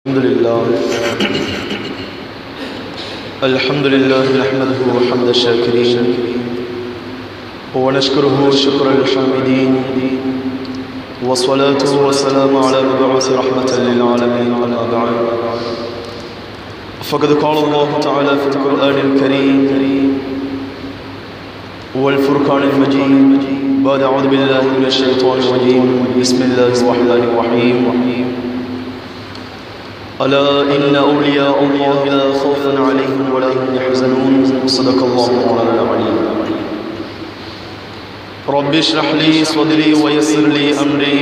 الحمد لله نحمده حمد الشاكرين ونشكره شكر الحامدين والصلاة والسلام على مبعوث رحمة للعالمين. أما بعد فقد قال الله تعالى في القرآن الكريم والفرقان المجيد بعد أعوذ بالله من الشيطان الرجيم بسم الله الرحمن الرحيم ألا إن أولياء الله لا خوف عليهم ولا هم يحزنون. صدق الله العلي العظيم. رب اشرح لي صدري ويسر لي أمري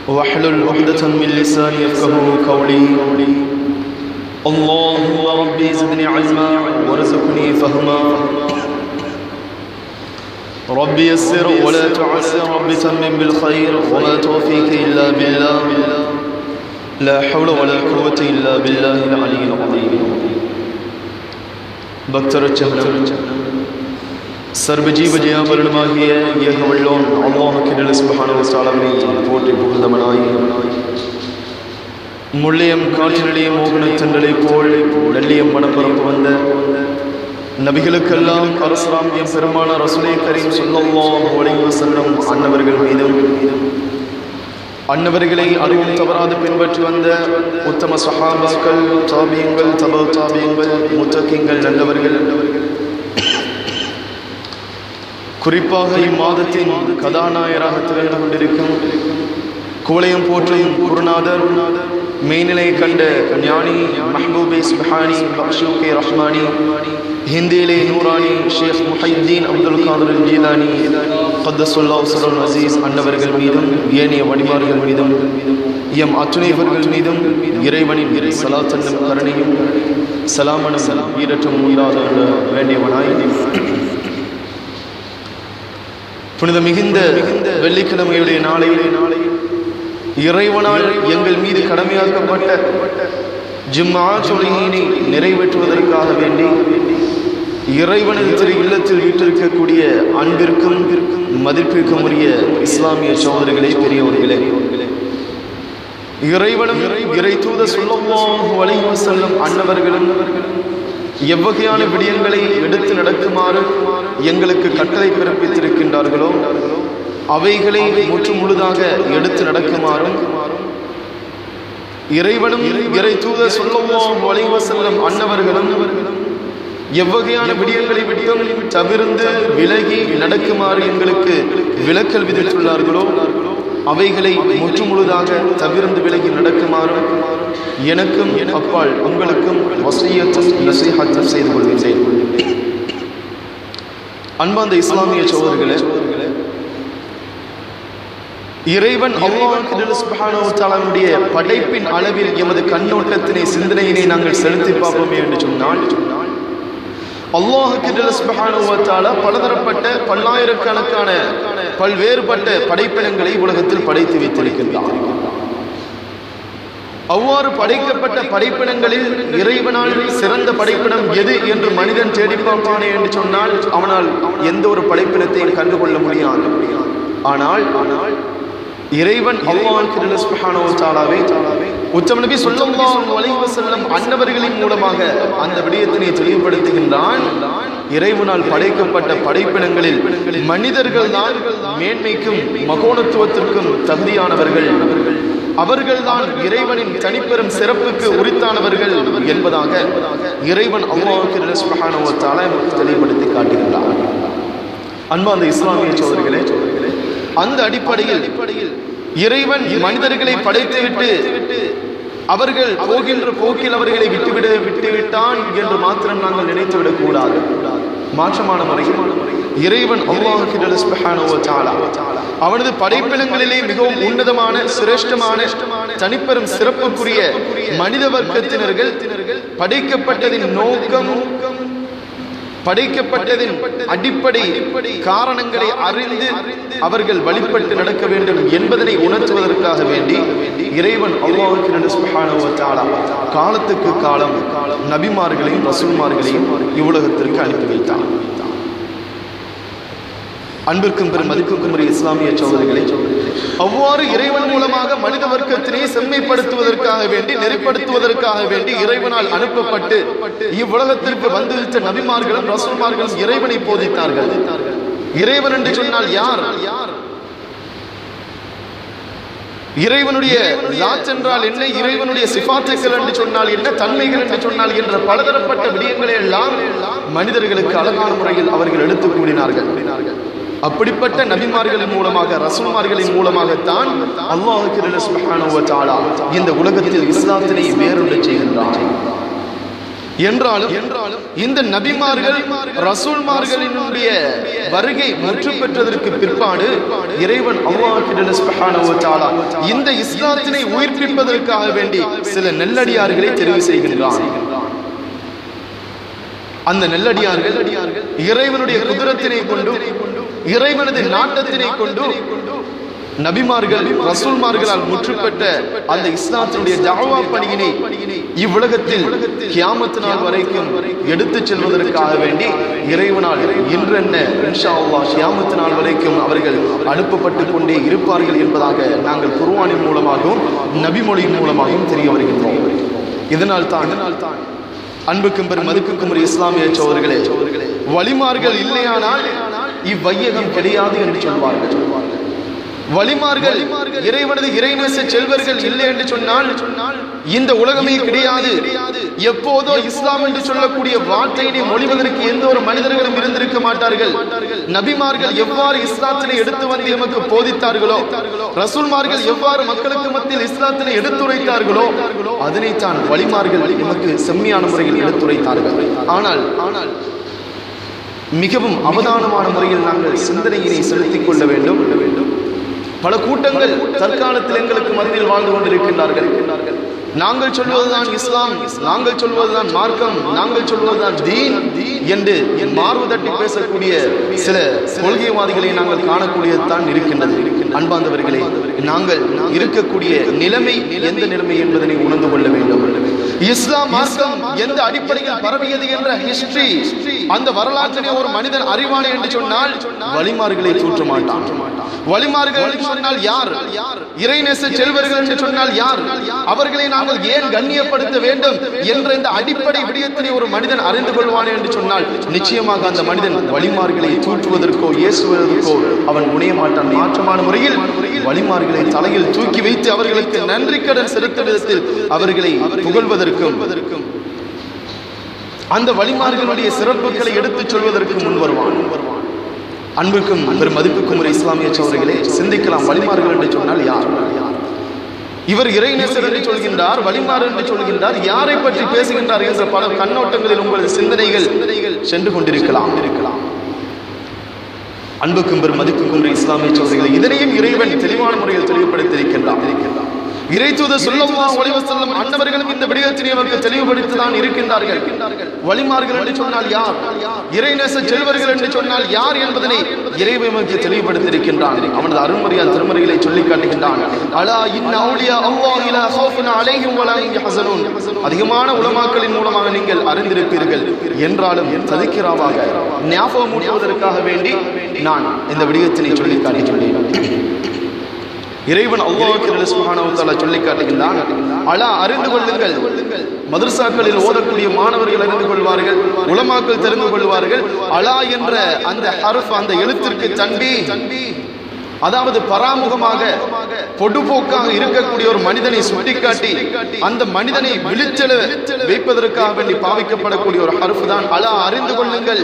واحلل عقدة من لساني يفقهوا قولي. اللهم ربي زدني علما وارزقني فهما. ربي يسر ولا تعسر ربي تمم بالخير وما توفيقي إلا بالله لا حول ولا قوة إلا بالله العلي العظيم. பக்தரச்சகனம் சர்வஜீவ ஜெயாபரணமாகிய ஏகவல்லோன் அல்லாஹ் சுப்ஹானஹு வ தஆலாவை போற்றி புகழ்ந்தவனாய் முள்ளியம் காற்றினிடையே மோகனத்தண்டலை போல் நல்லியம் மனப்பரப்பு வந்த நபிகளுக்கெல்லாம் அரசராம் எம் பெருமான ரசூலே கரீம் ஸல்லல்லாஹு அலைஹி வஸல்லம் அன்னவர்கள் மீதும் அன்னவர்களை அறிவும் தவறாது பின்பற்றி வந்த உத்தம சஹாபாக்கள், தாபியங்கள், தபா தாபியங்கள், முத்தகிங்கள், நல்லவர்கள், குறிப்பாக இம்மாதத்தின் கதாநாயகராக திகழ்ந்து கொண்டிருக்கும் குவளையம் போற்றும் குருநாதர், மெய்நிலை கண்ட ஞானி மஹ்பூபே சுப்ஹானி பக்ஷூகே ரஹ்மானி, ஹிந்தியிலே நூரானி ஷேக் முஹைதீன் அப்துல் காதர் ஜீலானி கத்தசுல்லாஹு ஸல்லல் அஸீஸ் அன்னவர்கள் மீதும் ஏனைய வடிவார்கள் மீதும் எம் அத்துணைவர்கள் மீதும் இறைவனின் ஸலாத் என்னும் கருணையும் சலாமனும் ஈரற்றும் உண்டாத வேண்டியவனாய் புனித மிகுந்த வெள்ளிக்கிழமையுடைய நாளையிலே இறைவனால் எங்கள் மீது கடமையாக்கப்பட்ட ஜும்ஆ தொழுகையினை நிறைவேற்றுவதற்காக வேண்டி இறைவனின் திரு இல்லத்தில் வீட்டிருக்கக்கூடிய அன்பிற்கும் மதிப்பிற்கும் உரிய இஸ்லாமிய சகோதரர்களே, பெரியவர்களே, இறைவனும் இறை தூதர் ஸல்லல்லாஹு அலைஹி வஸல்லம் அன்னவர்களும் எவ்வகையான விடயங்களை எடுத்து நடக்குமாறு எங்களுக்கு கட்டளை பிறப்பித்திருக்கின்றார்களோ அவைகளை முற்று முழுதாக எடுத்து நடக்குமாறும் இறைவனும் இறை தூதர் ஸல்லல்லாஹு அலைஹி வஸல்லம் அன்னவர்களும் எவ்வகையான விடயங்களை விட்டும் தவிர்ந்து விலகி நடக்குமாறு எங்களுக்கு விலக்கல் விதித்துள்ளார்களோ அவைகளை முற்று முழுதாக தவிர்ந்து விலகி நடக்குமாறு எனக்கும் அப்பால் உங்களுக்கும் வஸியத்தும் நஸீஹத்தும் செய்து கொள்கின்றேன். அன்பார்ந்த இஸ்லாமிய சகோதரர்களே, இறைவன் அல்லாஹ் சுப்ஹானஹு வ தஆலாவுடைய படைப்பின் அளவில் எமது கண்ணோட்டத்தினை சிந்தனையினை நாங்கள் செலுத்தி பார்ப்போமே என்று சொன்னால் அல்லாஹ் சுப்ஹானஹு வ தஆலா பலதரப்பட்ட பல்லாயிரக்கணக்கான பல்வேறுபட்ட படைப்பினங்களை உலகத்தில் படைத்து வைத்திருக்கின்றார். அவ்வாறு படைக்கப்பட்ட படைப்பினங்களில் இறைவனால் சிறந்த படைப்பினம் எது என்று மனிதன் தேடி பார்ப்பானே என்று சொன்னால் அவனால் எந்த ஒரு படைப்பினத்தையும் கண்டுகொள்ள முடியாது. ஆனால் இறைவன் அல்லாஹ் சுப்ஹானஹு வ தஆலாவை உத்தம நபி ஸல்லல்லாஹு அலைஹி வஸல்லம் அன்னவர்களின் மூலமாக அந்த விடயத்தினை தெளிவுபடுத்துகின்றான். இறைவனால் படைக்கப்பட்ட படைப்பினங்களில் மனிதர்கள் தான் மேன்மைக்கும் மகோனத்துவத்திற்கும் தகுதியானவர்கள், அவர்கள்தான் இறைவனின் தனிப்பெரும் சிறப்புக்கு உரித்தானவர்கள் என்பதாக இறைவன் அல்லாஹ் சுப்ஹானஹு வ தஆலா தெளிவுபடுத்தி காட்டுகின்றான். அன்பார்ந்த இஸ்லாமிய சகோதரர்களே, அந்த அடிப்படையில் இறைவன் மனிதர்களை படைத்துவிட்டு அவர்கள் போகின்ற போக்கில் அவர்களை விட்டுவிட்டான் என்று மாத்திரம் நாங்கள் நினைத்துவிடக் கூடாது. மாற்றமான முறையில் இறைவன் அல்லாஹ் சுப்ஹானஹு வ தஆலா அவனது படைப்பினங்களிலே மிகவும் உன்னதமான சிரேஷ்டமான தனிப்பெரும் சிறப்புக்குரிய மனித வர்க்கத்தினர்கள் படைக்கப்பட்டதின் நோக்கம், படைக்கப்பட்டதின் அடிப்படை காரணங்களை அறிந்து அவர்கள் வழிபட்டு நடக்க வேண்டும் என்பதனை உணர்த்துவதற்காக வேண்டி இறைவன் அல்லாஹ் சுப்ஹானஹு வ தஆலா காலத்துக்கு காலம் நபிமார்களையும் ரசூல்மார்களையும் இவ்வுலகத்திற்கு அனுப்பி வைத்தார். அன்பிற்கும் பெரும் மதிப்புக்கும் இஸ்லாமிய சகோதரர்களே, அவ்வாறு இறைவன் மூலமாக மனித வர்க்கத்தினை செம்மைப்படுத்துவதற்காக வேண்டி, நெறிப்படுத்துவதற்காக வேண்டி இறைவனால் அனுப்பப்பட்டு இவ்வுலகத்திற்கு வந்துவிட்ட நபிமார்களும் ரசூல்மார்களும் இறைவனை போதித்தார்கள். இறைவன் என்று சொன்னால் யார்? இறைவனுடைய ஜாத் என்றால் என்ன, இறைவனுடைய சிஃபாத்துக்கள் என்று சொன்னால் என்ன, தன்மைகள் என்று சொன்னால் என்ற பலதரப்பட்ட விடயங்களை எல்லாம் மனிதர்களுக்கு அழகான முறையில் அவர்கள் எடுத்துக் கூறினார்கள். அப்படிப்பட்ட நபிமார்களின் மூலமாக, ரசூல்மார்களின் மூலமாகத்தான் அல்லாஹ் சுப்ஹானஹு வ தஆலா இந்த உலகத்தில் இஸ்லாத்தினை வேறொன்று செய்கின்றார். என்றாலும் இந்த நபிமார்கள் ரசூல்மார்களினுடைய வருகை முற்று பெற்றதற்கு பிற்பாடு இறைவன் அல்லாஹ் சுப்ஹானஹு வ தஆலா இந்த இஸ்லாத்தினை உயிர்ப்பிப்பதற்காக வேண்டி சில நெல்லடியார்களை தெரிவு செய்கின்றார். அந்த நெல்லடியார்கள் இறைவனுடைய குதிரத்தினை கொண்டு, இறைவனது நாட்டத்தினை கொண்டு நபிமார்கள் ரசூல்மார்களால் முற்றுப்பெற்ற அந்த இஸ்லாத்தினுடைய தஅவா பணியினை இவ்வுலகத்தில் கியாமத் நாள் வரைக்கும் எடுத்துச் செல்வதற்காக வேண்டி இறைவனால் இன்றென்ன இன்ஷா அல்லாஹ் கியாமத் நாள் வரைக்கும் அவர்கள் அனுப்பப்பட்டு கொண்டே இருப்பார்கள் என்பதாக நாங்கள் குர்ஆனின் மூலமாகவும் நபிமொழியின் மூலமாகவும் தெரிய வருகின்றோம். இதனால் தான் அன்புக்கும் பெரும் மதிப்புக்கும் ஒரு இஸ்லாமிய சகோதரர்களே, வலிமார்கள் இல்லையானால் இவ்வையகம் கிடையாது என்று சொல்வார்கள். வலிமார்கள், இறைவனது இறைநேச செல்வர்கள் இல்லை என்று சொன்னால் இந்த உலகமே கிடையாது. எப்போதோ இஸ்லாம் என்று சொல்லக்கூடிய வார்த்தையினை மொழிவதற்கு எந்த ஒரு மனிதர்களும் இருந்திருக்க மாட்டார்கள். நபிமார்கள் எவ்வாறு இஸ்லாத்தினை எடுத்து வந்து எமக்கு போதித்தார்களோ, ரசூல்மார்கள் எவ்வாறு மக்களுக்கு மத்தியில் இஸ்லாத்தினை எடுத்துரைத்தார்களோ, அதனைத்தான் வலிமார்கள் எமக்கு செம்மையான முறையில் எடுத்துரைத்தார்கள். ஆனால் மிகவும் அவதானமான முறையில் நாங்கள் சிந்தனையினை செலுத்திக் கொள்ள வேண்டும். பல கூட்டங்கள் தற்காலத்தில் எங்களுக்கு மத்தியில் வாழ்ந்து கொண்டிருக்கின்றார்கள். நாங்கள் சொல்வதுதான் இஸ்லாம், நாங்கள் சொல்வதுதான் மார்க்கம், நாங்கள் சொல்வதுதான் தீன் என்று மார்பு தட்டி பேசக்கூடிய சில கொள்கைவாதிகளை நாங்கள் காணக்கூடியதுதான் இருக்கின்றது. அன்பார்ந்தவர்களே, நாங்கள் இருக்கக்கூடிய நிலைமை எந்த நிலைமை என்பதனை உணர்ந்து கொள்ள வேண்டும். இஸ்லாம் மார்க்கம் எந்த அடிப்படையில் பரவியது என்ற ஹிஸ்டரி, அந்த வரலாற்றினை ஒரு மனிதன் அறிவானே என்று சொன்னால் வலிமார்களை தூற்ற மாட்டான். வலிமார்கள் என்று சொன்னால் யார்? இறைநேச செல்வர்கள் என்று சொன்னால் யார்? அவர்களை நாங்கள் ஏன் கண்ணியப்படுத்த வேண்டும் என்ற இந்த அடிப்படை விடயத்தினை ஒரு மனிதன் அறிந்து கொள்வானே என்று சொன்னால் நிச்சயமாக அந்த மனிதன் வலிமார்களை தூற்றுவதற்கோ ஏசுவதற்கோ அவன் முனைய மாட்டான். மாற்றமான முறையில் வலிமார்களை தலையில் தூக்கி வைத்து அவர்களுக்கு நன்றி கடன் செலுத்த விதத்தில் அவர்களை புகழ்வதற்கும் அந்த வலிமார்களுடைய சிறப்புகளை எடுத்துச் சொல்வதற்கு முன் வருவான். அன்புக்கும் பெரும் மதிப்புக்கும் ஒரு இஸ்லாமிய சகோதரர்களே, சிந்திக்கலாம், வலிமார்கள் என்று சொன்னால் யார்? இவர் இறைநேசர் என்று சொல்கின்றார், வலிமார் என்று சொல்கின்றார், யாரை பற்றி பேசுகின்றார் என்ற பல கண்ணோட்டங்களில் உங்களது சிந்தனைகள் சென்று கொண்டிருக்கலாம். அன்புக்கும் பெரும் மதிப்புக்கும் ஒரு இஸ்லாமிய சகோதரர்களே, இதனையும் இறைவன் தெளிவான முறையில் தெளிவுபடுத்தியிருக்கின்றார். இறைத்தூதர் ஸல்லல்லாஹு அலைஹி வஸல்லம் அன்னவர்களும் இந்த விடயத்தினை நமக்கு தெளிவுபடுத்திதான் இருக்கின்றார்கள். வலிமார்கள் என்று சொன்னால் யார், இறைநேச செல்வர்கள் என்று சொன்னால் யார் என்பதனை இறைவன் நமக்கு தெளிவுபடுத்தியிருக்கின்றான். அவனது அருள்மறையால் திருமறைகளை சொல்லி காட்டுகின்றான். அலா இன்ன அவுலியா அல்லாஹி லா ஹௌஃபுன் அலைஹிம் வலா ஹும் யஹ்ஸனூன். அதிகமான உலமாக்களின் மூலமாக நீங்கள் அறிந்திருப்பீர்கள். என்றாலும் தذكராவாக ஞாபகமூட்டுவதற்காக வேண்டி நான் இந்த விடயத்தினை சொல்லி காட்டுகின்றேன். இறைவன் அல்லாஹ் சுப்ஹானஹு வ தஆலா சொல்லி காட்டுகின்றான், அலா அறிந்து கொள்ளுங்கள். மதரசாக்களில் ஓதக்கூடிய மாணவர்கள் அறிந்து கொள்வார்கள், உலமாக்கள் தெரிந்து கொள்வார்கள். அலா என்ற அந்த ஹர்ஃப், அந்த எழுத்திற்கு தன்பீ, அதாவது பராமுகமாக பொடுபோக்காக இருக்கக்கூடிய ஒரு மனிதனை சுட்டிக்காட்டி அந்த மனிதனை விழிச்செழ வைப்பதற்காக வேண்டி பாவிக்கப்படக்கூடிய ஒரு ஹர்ஃப் தான் அலா. அறிந்து கொள்ளுங்கள்,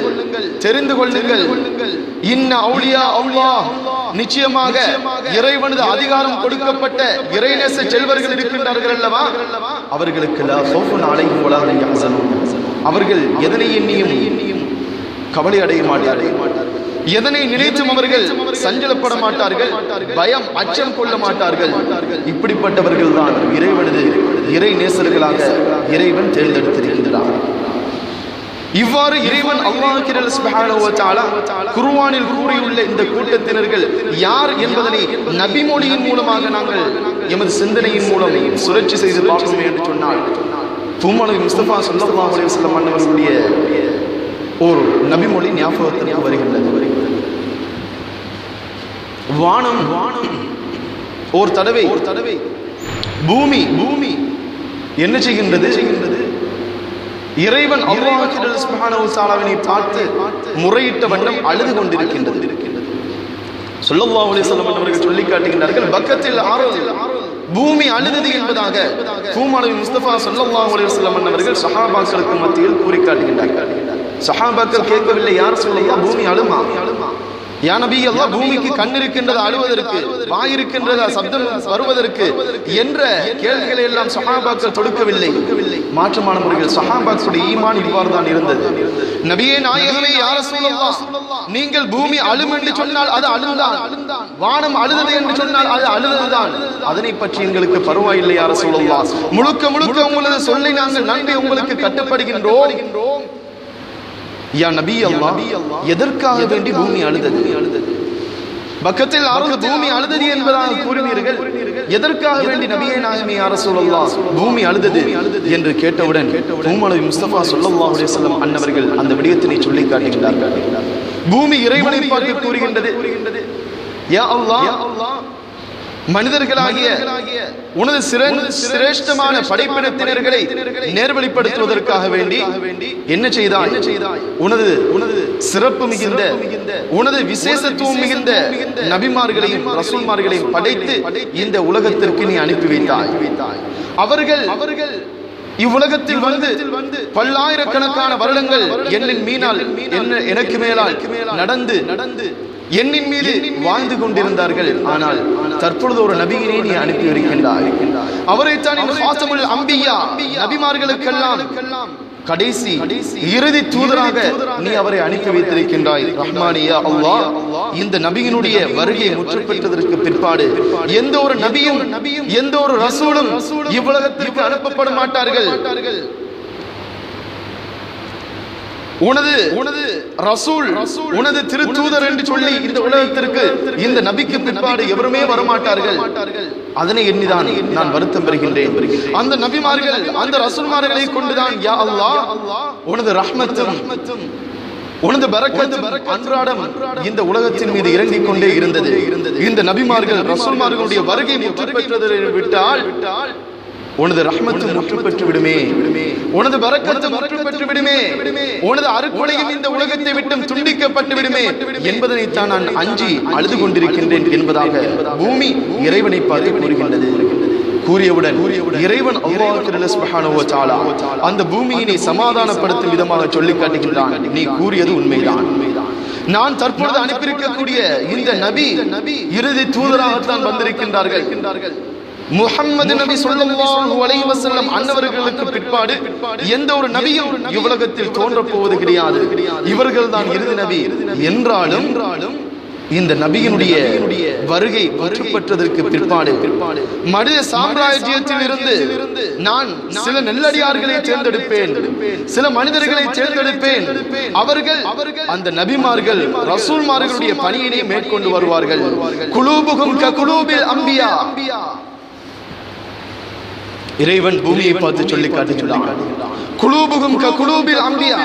தெரிந்து கொள்ளுங்கள். இன்ன அவுலியா அல்லாஹ், நிச்சயமாக இறைவனது அதிகாரம் கொடுக்கப்பட்ட இறைநேச செல்வர்கள் இருக்கின்றார்கள் அல்லவா, அவர்களுக்கு லா ஹௌஃபுன் அலைஹிம் வலா ஹும் யஹ்ஸனூன். அவர்கள் எதனை எண்ணியும் கவலை அடைய மாட்டார்கள், எதனை நினைத்தும் அவர்கள் சஞ்சலப்பட மாட்டார்கள், பயம் அச்சம் கொள்ள மாட்டார்கள். இப்படிப்பட்டவர்கள் தான் இறைவனது இறை நேசர்களாக இறைவன் தேர்ந்தெடுத்திருக்கிறார். இவ்வாறு இறைவன் அல்லாஹ் சுப்ஹானஹு வ தஆலா குர்ஆனில் கூறியுள்ள இந்த கூட்டத்தினர்கள் யார் என்பதனை நபிமொழியின் மூலமாக நாங்கள் எமது சிந்தனையின் மூலம் சுழற்சி செய்து பார்ப்போம் என்று சொன்னால், பூமலை முஸ்தபா ஸல்லல்லாஹு அலைஹி வஸல்லம் அன்னவர்களுடைய ஒரு நபிமொழி ஞாபகத்திற்கு வருகின்றது. வானம் ஒரு தடவை பூமி என்ன செய்கின்றது? இறைவன் அல்லாஹ் சுப்ஹானஹு வ தஆலாவை பார்த்து முறையிட்ட வண்ணம் அழுது கொண்டிருக்கின்றது. ஸல்லல்லாஹு அலைஹி வஸல்லம் அவர்கள் சொல்லி காட்டுகின்றார்கள், பக்கத்தில் பூமி அழுதது என்பதாக பூமானவி முஸ்தபா ஸல்லல்லாஹு அலைஹி வஸல்லம் அவர்கள் சஹாபாக்களுக்கு மத்தியில் கூறி காட்டுகின்றார்கள். சஹாபாக்கள் கேட்கவில்லை, யார் ஸல்லல்லாஹு பூமி அழுமா? யா நபி அல்லாஹ், பூமிக்கு கண் இருக்கின்றது அழுவதற்கு, வாய் இருக்கின்றதா சப்தம் வருவதற்கு என்ற கேள்விகளை எல்லாம் சஹாபாக்கள் தொடுக்கவில்லை. மாற்றமான முறையில் சஹாபாக்களுடைய ஈமான் இவ்வாறு தான் இருந்தது. நபியே நாயகமே யா ரசூலல்லாஹ், நீங்கள் பூமி அழும் என்று சொன்னால் அது அழுந்தான், வானம் அழுதது என்று சொன்னால் அது அழுததுதான், அதனை பற்றி எங்களுக்கு பரவாயில்லை யா ரசூலல்லாஹ், முழுக்க முழுக்க உங்களது சொல்லை நாங்கள் நம்பி உங்களுக்கு கட்டுப்படுகின்றோம். யா நபி அல்லாஹ், எதற்காக வேண்டி பூமி அழுதது? பக்கத்தில் பூமி அழுதது என்பதாக கூறினீர்கள், எதற்காக வேண்டி நபியே நாயகமே யா ரசூலல்லாஹ் பூமி அழுதது என்று கேட்டவுடன் பூமானவி முஸ்தபா ஸல்லல்லாஹு அலைஹி வஸல்லம் அன்னவர்கள் அந்த விடயத்தினை சொல்லி காட்டுகின்றார்கள். பூமி இறைவனை பார்த்து கூறுகின்றது, யா அல்லாஹ், மனிதர்களாகிய உனது சிரேஷ்டமான படைப்பினத்தினர்களை நேர்வழிப்படுத்துவதற்காக வேண்டி என்ன செய்தாய்? உனது சிறப்பு மிகுந்த, உனது விசேஷத்துவம் மிகுந்த நபிமார்களையும் ரசூல்மார்களையும் படைத்து இந்த உலகத்திற்கு நீ அனுப்பி வைத்தாய். அவர்கள் இவ்வுலகத்தில் வந்து பல்லாயிரக்கணக்கான வருடங்கள் என்னின் மீனால் எனக்கு மேலால் நடந்து என்னின் மீது வாழ்ந்து கொண்டிருந்தார்கள். ஆனால் தற்பொழுது ஒரு நபியினை நீ அனுப்பி இருக்கின்றாய். அவரைத்தான் அம்பியா, நபிமார்களுக்கெல்லாம் கடைசி இறுதி தூதராக நீ அவரை அனுப்பி வைத்திருக்கின்றாய். ரஹ்மானியா அல்லாஹ், இந்த நபியினுடைய வருகை முற்று பெற்றதற்கு பிற்பாடு எந்த ஒரு நபியும் எந்த ஒரு ரசூலும் இவ்வுலகத்திற்கு அனுப்பப்பட மாட்டார்கள். உனது ரசூல், உனது திருத்தூதர் என்று சொல்லி இந்த உலகத்திற்கு இந்த நபிக்கு பிற்பாடு எவருமே வரமாட்டார்கள். அதனை எண்ணிதான் நான் வருத்தம் பெறுகின்றேன். அந்த நபிமார்கள், அந்த ரசூல்மார்களை கொண்டுதான் யா அல்லாஹ் உனது ரஹ்மத்தும் உனது பரக்கத்தும் அன்றாடம் இந்த உலகத்தின் மீது இறங்கிக் கொண்டே இருந்தது. இந்த நபிமார்கள் ரசூல்மார்களுடைய வருகை முற்று பெற்றதை விட்டால் உனது ரஹ்மத்து முற்று பெற்று விடுமே, உனது பரக்கத்து முற்று பெற்று விடுமே, உனது அருட்கொடையும் இந்த உலகத்தை விட்டும் துண்டிக்கப்பட்டு விடுமே என்பதனைத்தான் நான் அஞ்சி அழுது கொண்டிருக்கின்றேன் என்பதாக பூமி இறைவனை பார்த்து கூறுகின்றது. கூறியவுடன் இறைவன் அல்லாஹ் சுப்ஹானஹு வ தஆலா அந்த பூமியினை சமாதானப்படுத்தும் விதமாக சொல்லி காட்டுகின்றான், நீ கூறியது உண்மைதான். நான் தற்பொழுது அனுப்பியிருக்கக்கூடிய இந்த நபி இறுதி தூதராகத்தான் வந்திருக்கின்றார்கள். முஹம்மது நபி ஸல்லல்லாஹு அலைஹி வஸல்லம் அன்னவர்களுக்கு பிற்பாடு எந்த ஒரு நபியும் இவ்வுலகத்தில் தோன்றப் போவது கிடையாது. இவர்கள் தான் இறுதி நபி என்றாலும் இந்த நபியினுடைய வருகை முற்று பெற்றதற்கு பிற்பாடு மனித சாம்ராஜ்யத்தில் இருந்து நான் சில நெல்லடியார்களை தேர்ந்தெடுப்பேன், சில மனிதர்களை தேர்ந்தெடுப்பேன். அவர்கள் அந்த நபிமார்கள் ரசூல்மார்களுடைய பணியினை மேற்கொண்டு வருவார்கள். குலூபுகும் ககுலூபில் அம்பியா, இறைவன் பூமியை பார்த்து சொல்லி காட்டுகின்றான், குலூபுகும் ககுலூபில் அம்பியா,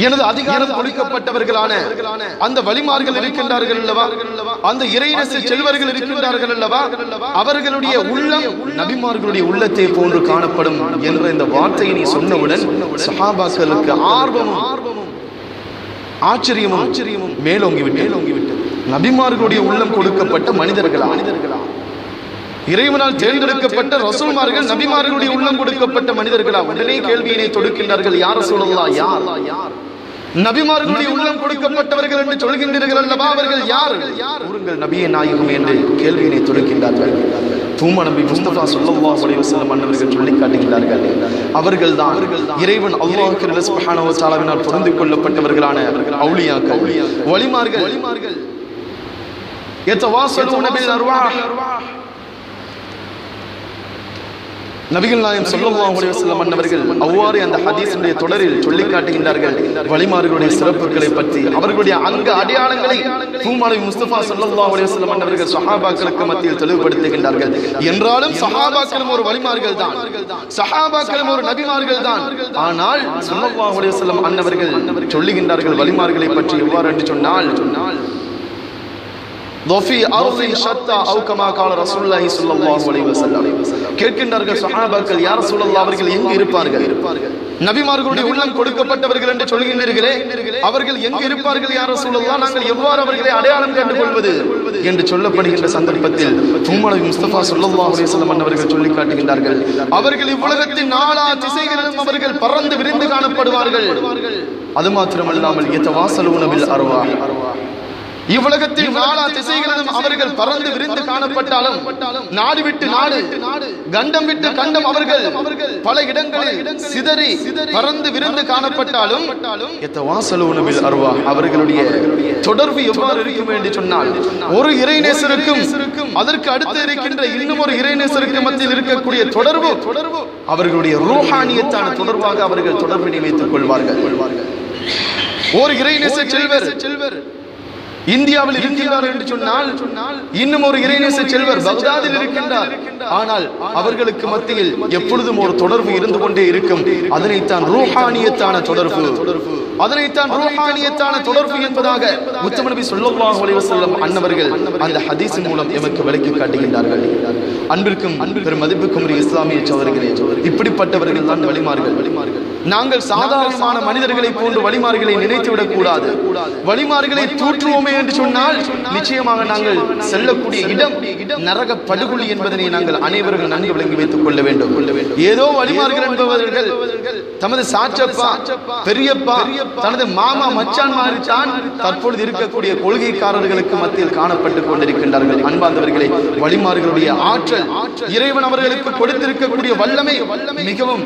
எனது அதிகாரம் ஒழிக்கப்பட்டவர்களான அந்த வலிமார்கள் இருக்கின்றார்கள் அல்லவா, அந்த இறைநேச செல்வர்கள் இருக்கின்றார்கள் அல்லவா, அவர்களுடைய உள்ளம் நபிமார்களுடைய உள்ளத்தை போன்று காணப்படும் என்ற இந்த வார்த்தையை நீ சொன்னவுடன் சஹாபாக்களுக்கு ஆர்வமும் ஆச்சரியமும் மேலோங்கிவிட்டது. நபிமார்களுடைய உள்ளம் கொடுக்கப்பட்ட மனிதர்களா, இறைவனால் தேர்ந்தெடுக்கப்பட்ட ரசூல்மார்கள் நபிமார்களுடைய உள்ளம் கொடுக்கப்பட்ட மனிதர்களா? உடனே கேள்வியினை தொடுக்கின்றார்கள், யார் ரசூலுல்லாஹ், யார் நபிமார்களுடைய உள்ளம் கொடுக்கப்பட்டவர்கள் என்று சொல்கின்றீர்கள் அல்லவா, அவர்கள் யார்? கூறுங்கள் நபியே நாயகம் என்று கேள்வியினை தொடுக்கின்றார்கள். தூமா நபி முஸ்தபா ஸல்லல்லாஹு அலைஹி வஸல்லம் அன்னவர்கள் சொல்லி காட்டுகின்றார்கள், அவர்கள்தான் இறைவன் அல்லாஹ் சுப்ஹானஹு வ தஆலாவினால் பொருந்தி கொள்ளப்பட்டவர்களான அவுலியாக்கள், வலிமார்கள். யதவாஸலூன பில் அர்வாஹ், நபிகள் நாயகம் ஸல்லல்லாஹு அலைஹி வஸல்லம் அன்னவர்கள் அவ்வாறு அந்த ஹதீஸுடைய தொடரில் சொல்லி காட்டுகின்றார்கள் வலிமார்களுடைய சிறப்புகளை பற்றி, அவர்களுடைய அங்க அடையாளங்களை தூமானவி முஸ்தபா ஸல்லல்லாஹு அலைஹி வஸல்லம் அன்னவர்கள் சஹாபாக்களுக்கு மத்தியில் தெளிவுபடுத்துகின்றார்கள். என்றாலும் சஹாபாக்களும் ஒரு வலிமார்கள் தான், சஹாபாக்களும் ஒரு நபிமார்கள் தான். ஆனால் ஸல்லல்லாஹு அலைஹி வஸல்லம் அன்னவர்கள் சொல்லுகின்றார்கள் வலிமார்களை பற்றி எவ்வாறு என்று சொன்னால், ضفي أرض شتى أو كما قال رسول الله صلى الله عليه وسلم கேட்கின்றார்கள் சஹாபாக்கள் யா ரசூலல்லாஹ் அவர்கள் எங்கே இருப்பார்கள் நபிமார்களுடைய உள்ளம் கொடுக்கப்பட்டவர்கள் என்று சொல்கின்றீர்களே அவர்கள் எங்கே இருப்பார்கள் யா ரசூலல்லாஹ் நாங்கள் எவ்வாறு அவர்களை அடையாளம் கண்டு கொள்வது என்று சொல்லப்படுகின்ற சந்தர்ப்பத்தில் முஹம்மது முஸ்தபா ஸல்லல்லாஹு அலைஹி வஸல்லம் அவர்கள் சொல்லி காட்டுகின்றார்கள் அவர்கள் இவ்வுலகத்தின் நாலா திசைகளிலும் அவர்கள் பறந்து விரிந்து காணப்படுவார்கள் அது மாத்திரமல்லாமல் யதவாஸலூன பில் அர்வாஹ் இவ்வுலகத்தில் நாலா திசைகளிலும் அவர்கள் பறந்து விரிந்து காணப்பட்டாலும் நாடு விட்டு நாடு கண்டம் விட்டு கண்டம் அவர்கள் பல இடங்களில் சிதறி பறந்து விரிந்து காணப்பட்டாலும் யதவாஸலூன பில் அர்வாஹ் அவர்களுடைய தொடர்பு எவ்வாறு இருக்கும் என்று சொன்னால் ஒரு இறைநேசருக்கும் அதற்கு அடுத்து இருக்கின்ற இன்னும் ஒரு இறைநேசருக்கு மத்தியில் இருக்கக்கூடிய தொடர்பு அவர்களுடைய ரூஹானியத்தான தொடர்பாக அவர்கள் தொடர்பினை வைத்துக் கொள்வார்கள் ஒரு இறைநேச செல்வர் இந்தியாவில் இருக்கின்றார் என்று சொன்னால் இன்னும் ஒரு இறைநேச செல்வர் பக்தாதில் இருக்கின்றார் ஆனால் அவர்களுக்கு மத்தியில் எப்பொழுதும் ஒரு தொடர்பு இருந்து கொண்டே இருக்கும் அதனைத்தான் ரூஹானியத்தான தொடர்பு என்பதாக முத்தம நபி ஸல்லல்லாஹு அலைஹி வஸல்லம் அன்னவர்கள் அந்த ஹதீஸின் மூலம் எமக்கு விளக்கி காட்டுகின்றார்கள் அன்பிற்கும் பெரும் மதிப்புக்கும் இஸ்லாமிய சகோதரர்களே இப்படிப்பட்டவர்கள் தான் வலிமார்கள் நாங்கள் சாதாரணமான மனிதர்களை போன்று வலிமார்களை நினைத்துவிடக் கூடாது வலிமார்களை தூற்றுவோமே என்று சொன்னால் நிச்சயமாக நாங்கள் செல்லக்கூடிய இடம் நரக படுகொலி என்பதனை நாங்கள் அனைவரும் நன்கு விளங்கி வைத்துக் கொள்ள வேண்டும் ஏதோ வலிமார்கள் என்பவர்கள் தமது சாச்சப்பா பெரியப்பா தனது மாமா மச்சான் மாதிரிதான் தற்பொழுது இருக்கக்கூடிய கொள்கைக்காரர்களுக்கு மத்தியில் காணப்பட்டுக் கொண்டிருக்கின்றார்கள் அன்பார்ந்தவர்களே வலிமார்களுடைய ஆற்றல் இறைவன் அவர்களுக்கு கொடுத்திருக்கக்கூடிய வல்லமை மிகவும்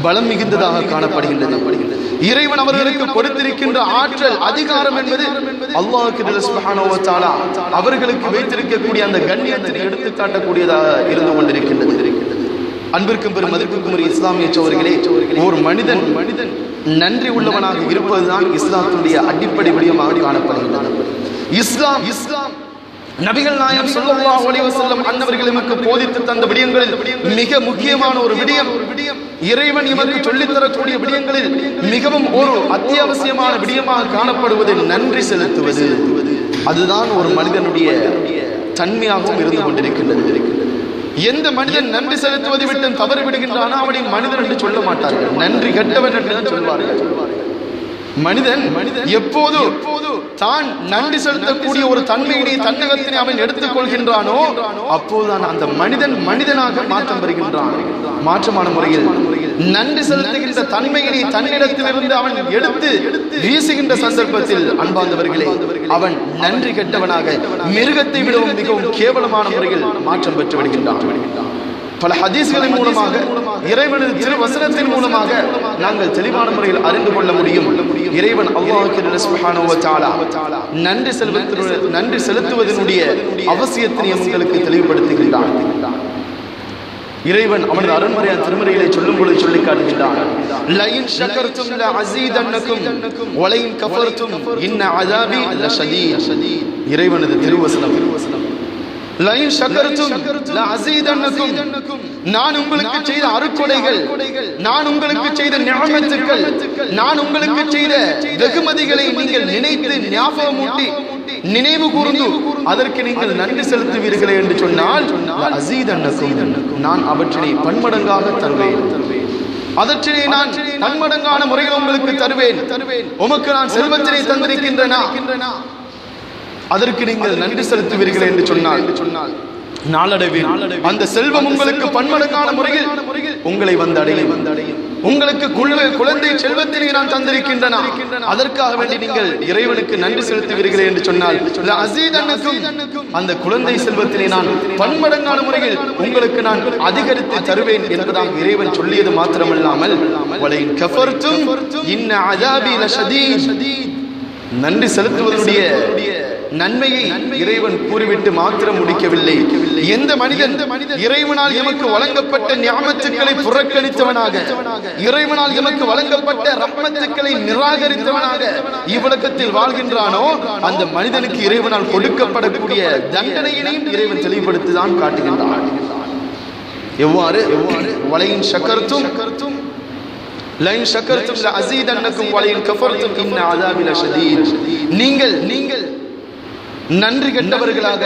பலம் மிகுந்ததாக காணப்படுகின்றது இறைவன் அவர்களுக்கு கொடுத்திருக்கின்ற ஆற்றல் அதிகாரம் என்பது அல்லாஹ் சுப்ஹானஹு வ தஆலா அவர்களுக்கு வைத்திருக்கக்கூடிய அந்த கண்ணியத்தை எடுத்து காட்டக்கூடியதாக இருந்து கொண்டிருக்கின்றது அன்பிற்கும் பெரும் மதிப்புக்கும் ஒரு இஸ்லாமிய சகோதரர்களே ஒரு மனிதன் நன்றி உள்ளவனாக இருப்பதுதான் இஸ்லாத்துடைய அடிப்படை விடயமாக காணப்படுகின்றது இஸ்லாம் நபிகள் நாயகம் ஸல்லல்லாஹு அலைஹி வஸல்லம் அன்னவர்கள் நமக்கு போதித்து தந்த விடயங்களில் மிக முக்கியமான ஒரு விடயம் இறைவன் நமக்கு சொல்லித் தரக்கூடிய விடயங்களில் மிகவும் ஒரு அத்தியாவசியமான விடயமாக காணப்படுவது நன்றி செலுத்துவது அதுதான் ஒரு மனிதனுடைய தன்மையாகவும் இருந்து கொண்டிருக்கின்றது எந்த மனிதன் நன்றி செலுத்துவதை விட்டு தவறு விடுகின்றானோ அவனை மனிதன் என்று சொல்ல மாட்டார்கள் நன்றி கெட்டவன் என்று சொல்வார்கள் மனிதன் எப்போது தான் நன்றி செலுத்தக்கூடிய ஒரு தன்மையினை தன்னகத்தினை அவன் எடுத்துக் கொள்கின்றானோ அப்போதுதான் அந்த மனிதனாக மாற்றம் பெறுகின்றான் மாற்றமான முறையில் நன்றி செலுத்துகின்ற தன்மையினை தன்னிடத்திலிருந்து அவன் எடுத்து வீசுகின்ற சந்தர்ப்பத்தில் அன்பார்ந்தவர்களே அவன் நன்றி கெட்டவனாக மிருகத்தை விடவும் மிகவும் கேவலமான முறையில் மாற்றம் பெற்று விடுகின்றான் பல ஹதீஸ்களின் மூலமாக இறைவனது திருவசனத்தின் மூலமாக நாங்கள் தெளிவான முறையில் அறிந்து கொள்ள முடியும் இறைவன் அல்லாஹ் சுப்ஹானஹு வ தஆலா நன்றி செலுத்துவதனுடைய அவசியத்தை உங்களுக்கு தெளிவுபடுத்துகின்றான் இறைவன் அவனது அருண்மறையான திருமறையிலே சொல்லும் பொழுது சொல்லி காட்டுகின்றான் லயின் ஷகர்தும் லஅஸீதன்னகும் வலைன் கஃபர்தும் இன்ன அஸாபி லஷதீத் இறைவனது திருவசனம் லயின் ஷகர்தும் லஅஸீதன்னகும் நான் உங்களுக்கு செய்த அருட்கொடைகள் நான் உங்களுக்கு செய்த நிஅமத்துக்கள் நான் உங்களுக்கு செய்த வெகுமதிகளை நீங்கள் நினைத்து ஞாபகமூட்டி நினைவு கூர்ந்து அதற்கு நீங்கள் நன்றி செலுத்துவீர்களே என்று சொன்னால் அஸீதன்னகும் நான் அவற்றினை பன்மடங்காக தருவேன் அதற்றினை நான் பன்மடங்கான முறையில் உங்களுக்கு தருவேன் உமக்கு நான் செல்வத்தினை தந்திருக்கின்றனா அதற்கு நீங்கள் நன்றி செலுத்துவீர்கள் என்று சொன்னால் நாளடைவில் அந்த செல்வம் உங்களுக்கு பன்மடங்கான முறையில் உங்களை வந்து அடையும் உங்களுக்கு குழந்தை செல்வத்தினை நான் தந்திருக்கின்றன அதற்காக வேண்டி நீங்கள் இறைவனுக்கு நன்றி செலுத்துவீர்கள் என்று சொன்னால் அந்த குழந்தை செல்வத்தினை நான் பன்மடங்கான முறையில் உங்களுக்கு நான் அதிகரித்து தருவேன் என்பதாக இறைவன் சொல்லியது மாத்திரமல்லாமல் நன்றி செலுத்துவதனுடைய நன்மையை இறைவன் கூறிவிட்டு மாத்திரம் முடிக்கவில்லை எந்த மனிதன் இறைவனால் எமக்கு வழங்கப்பட்ட நியாமத்துக்களை புறக்கணித்தவனாக இறைவனால் எமக்கு வழங்கப்பட்ட ரஹ்மத்துக்களை நிராகரித்தவனாக இவ்வுலகத்தில் வாழ்கின்றானோ அந்த மனிதனுக்கு இறைவனால் கொடுக்கப்படக்கூடிய தண்டனையினையும் இறைவன் தெளிவுபடுத்திதான் காட்டுகின்றான் எவ்வாறு வலையின் ஷக்கர்தும் லயின் ஷக்கர்தும் லஅஸீதன்னகும் வலையின் கஃபர்தும் இன்ன அஸாபி லஷதீத் நீங்கள் நன்றி கெட்டவர்களாக,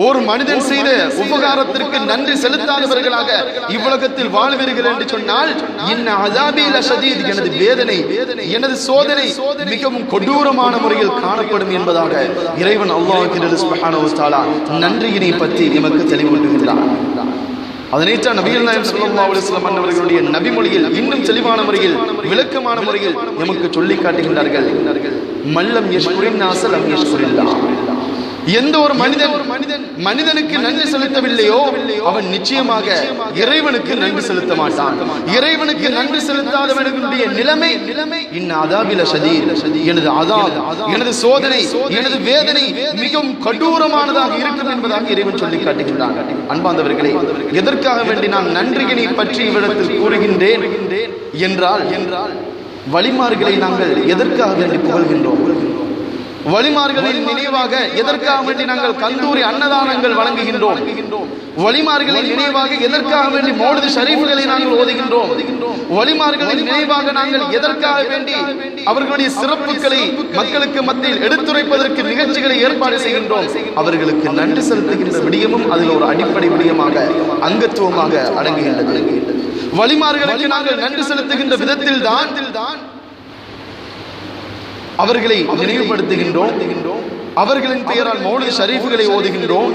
ஒரு மனிதன் செய்த உபகாரத்திற்கு நன்றி செலுத்தாதவர்களாக இவ்வுலகத்தில் வாழ்வீர்கள் என்று சொன்னால், இன்ன அஸாபி லஷதீத், எனது வேதனை, எனது சோதனை மிகவும் கொடூரமான முறையில் காணப்படும் என்பதாக இறைவன் அல்லாஹ் சுப்ஹானஹு வ தஆலா நன்றியினை பற்றி நமக்கு தெளிவூட்டுகிறார். அதனைத்தான் நபிகள் நாயகம் ஸல்லல்லாஹு அலைஹி வஸல்லம் அவர்களுடைய நபிமொழியில் இன்னும் தெளிவான முறையில், விளக்கமான முறையில் நமக்கு சொல்லி காட்டுகின்றார்கள். மல்லம் யஷ்குரின் நாஸ லம் யஷ்குரில்லாஹ். எந்த ஒரு மனிதனுக்கு நன்றி செலுத்தவில்லையோ அவன் நிச்சயமாக இறைவனுக்கு நன்றி செலுத்த மாட்டான். இறைவனுக்கு நன்றி செலுத்தாதவனுடைய நிலைமை இன்ன அஸாபி லஷதீத், எனது அஸாப், எனது சோதனை, எனது வேதனை மிகவும் கொடூரமானதாக இருக்கும் என்பதாக இறைவன் சொல்லி காட்டுகின்றான். அன்பார்ந்தவர்களே, எதற்காக வேண்டி நான் நன்றியினை பற்றி இவ்விடத்தில் கூறுகின்றேன் என்றால், வழிமார்களை நாங்கள் எதற்காக வேண்டி புகழ்கின்றோம்? வழிமார்களின் நினைவாக எதற்காக வேண்டி நாங்கள் கந்தூரி அன்னதானங்கள் வழங்குகின்றோம்? வழிமார்களின் நினைவாக எதற்காக வேண்டி மௌலிது ஷரீஃப்களை நாங்கள் ஓதுகின்றோம்? வழிமார்களின் நினைவாக நாங்கள் எதற்காக வேண்டி அவர்களுடைய சிறப்புகளை மக்களுக்கு மத்தியில் எடுத்துரைப்பதற்கு நிகழ்ச்சிகளை ஏற்பாடு செய்கின்றோம்? அவர்களுக்கு நன்றி செலுத்துகின்ற விடயமும் அதில் ஒரு அடிப்படை விடயமாக, அங்கத்துவமாக அடங்குகின்றது. வழிமார்களுக்கு நாங்கள் நன்றி செலுத்துகின்ற விதத்தில் தான் அவர்களை நினைவுபடுத்துகின்றோம். அவர்களின் பெயரால் மௌலிது ஷரீஃப்களை ஓதுகின்றோம்.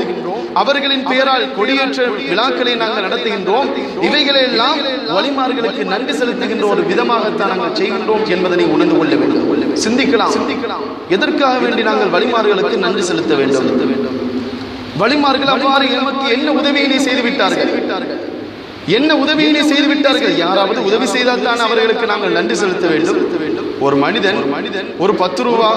அவர்களின் பெயரால் கொடியேற்ற விழாக்களை நாங்கள் நடத்துகின்றோம். இவைகளெல்லாம் வழிமார்களுக்கு நன்றி செலுத்துகின்ற ஒரு விதமாகத்தான் நாங்கள் செய்கின்றோம் என்பதனை உணர்ந்து கொள்ள வேண்டும். சிந்திக்கலாம். எதற்காக வேண்டி நாங்கள் வழிமார்களுக்கு நன்றி செலுத்த வேண்டும்? வழிமார்கள் அவ்வாறு நமக்கு என்ன உதவியினை செய்து விட்டார்கள்? என்ன உதவியினை செய்து விட்டார்கள்? யாராவது உதவி செய்தால் தான் அவர்களுக்கு நாங்கள் நன்றி செலுத்த வேண்டும். ஒரு மனிதன் ஒரு 10 ரூபா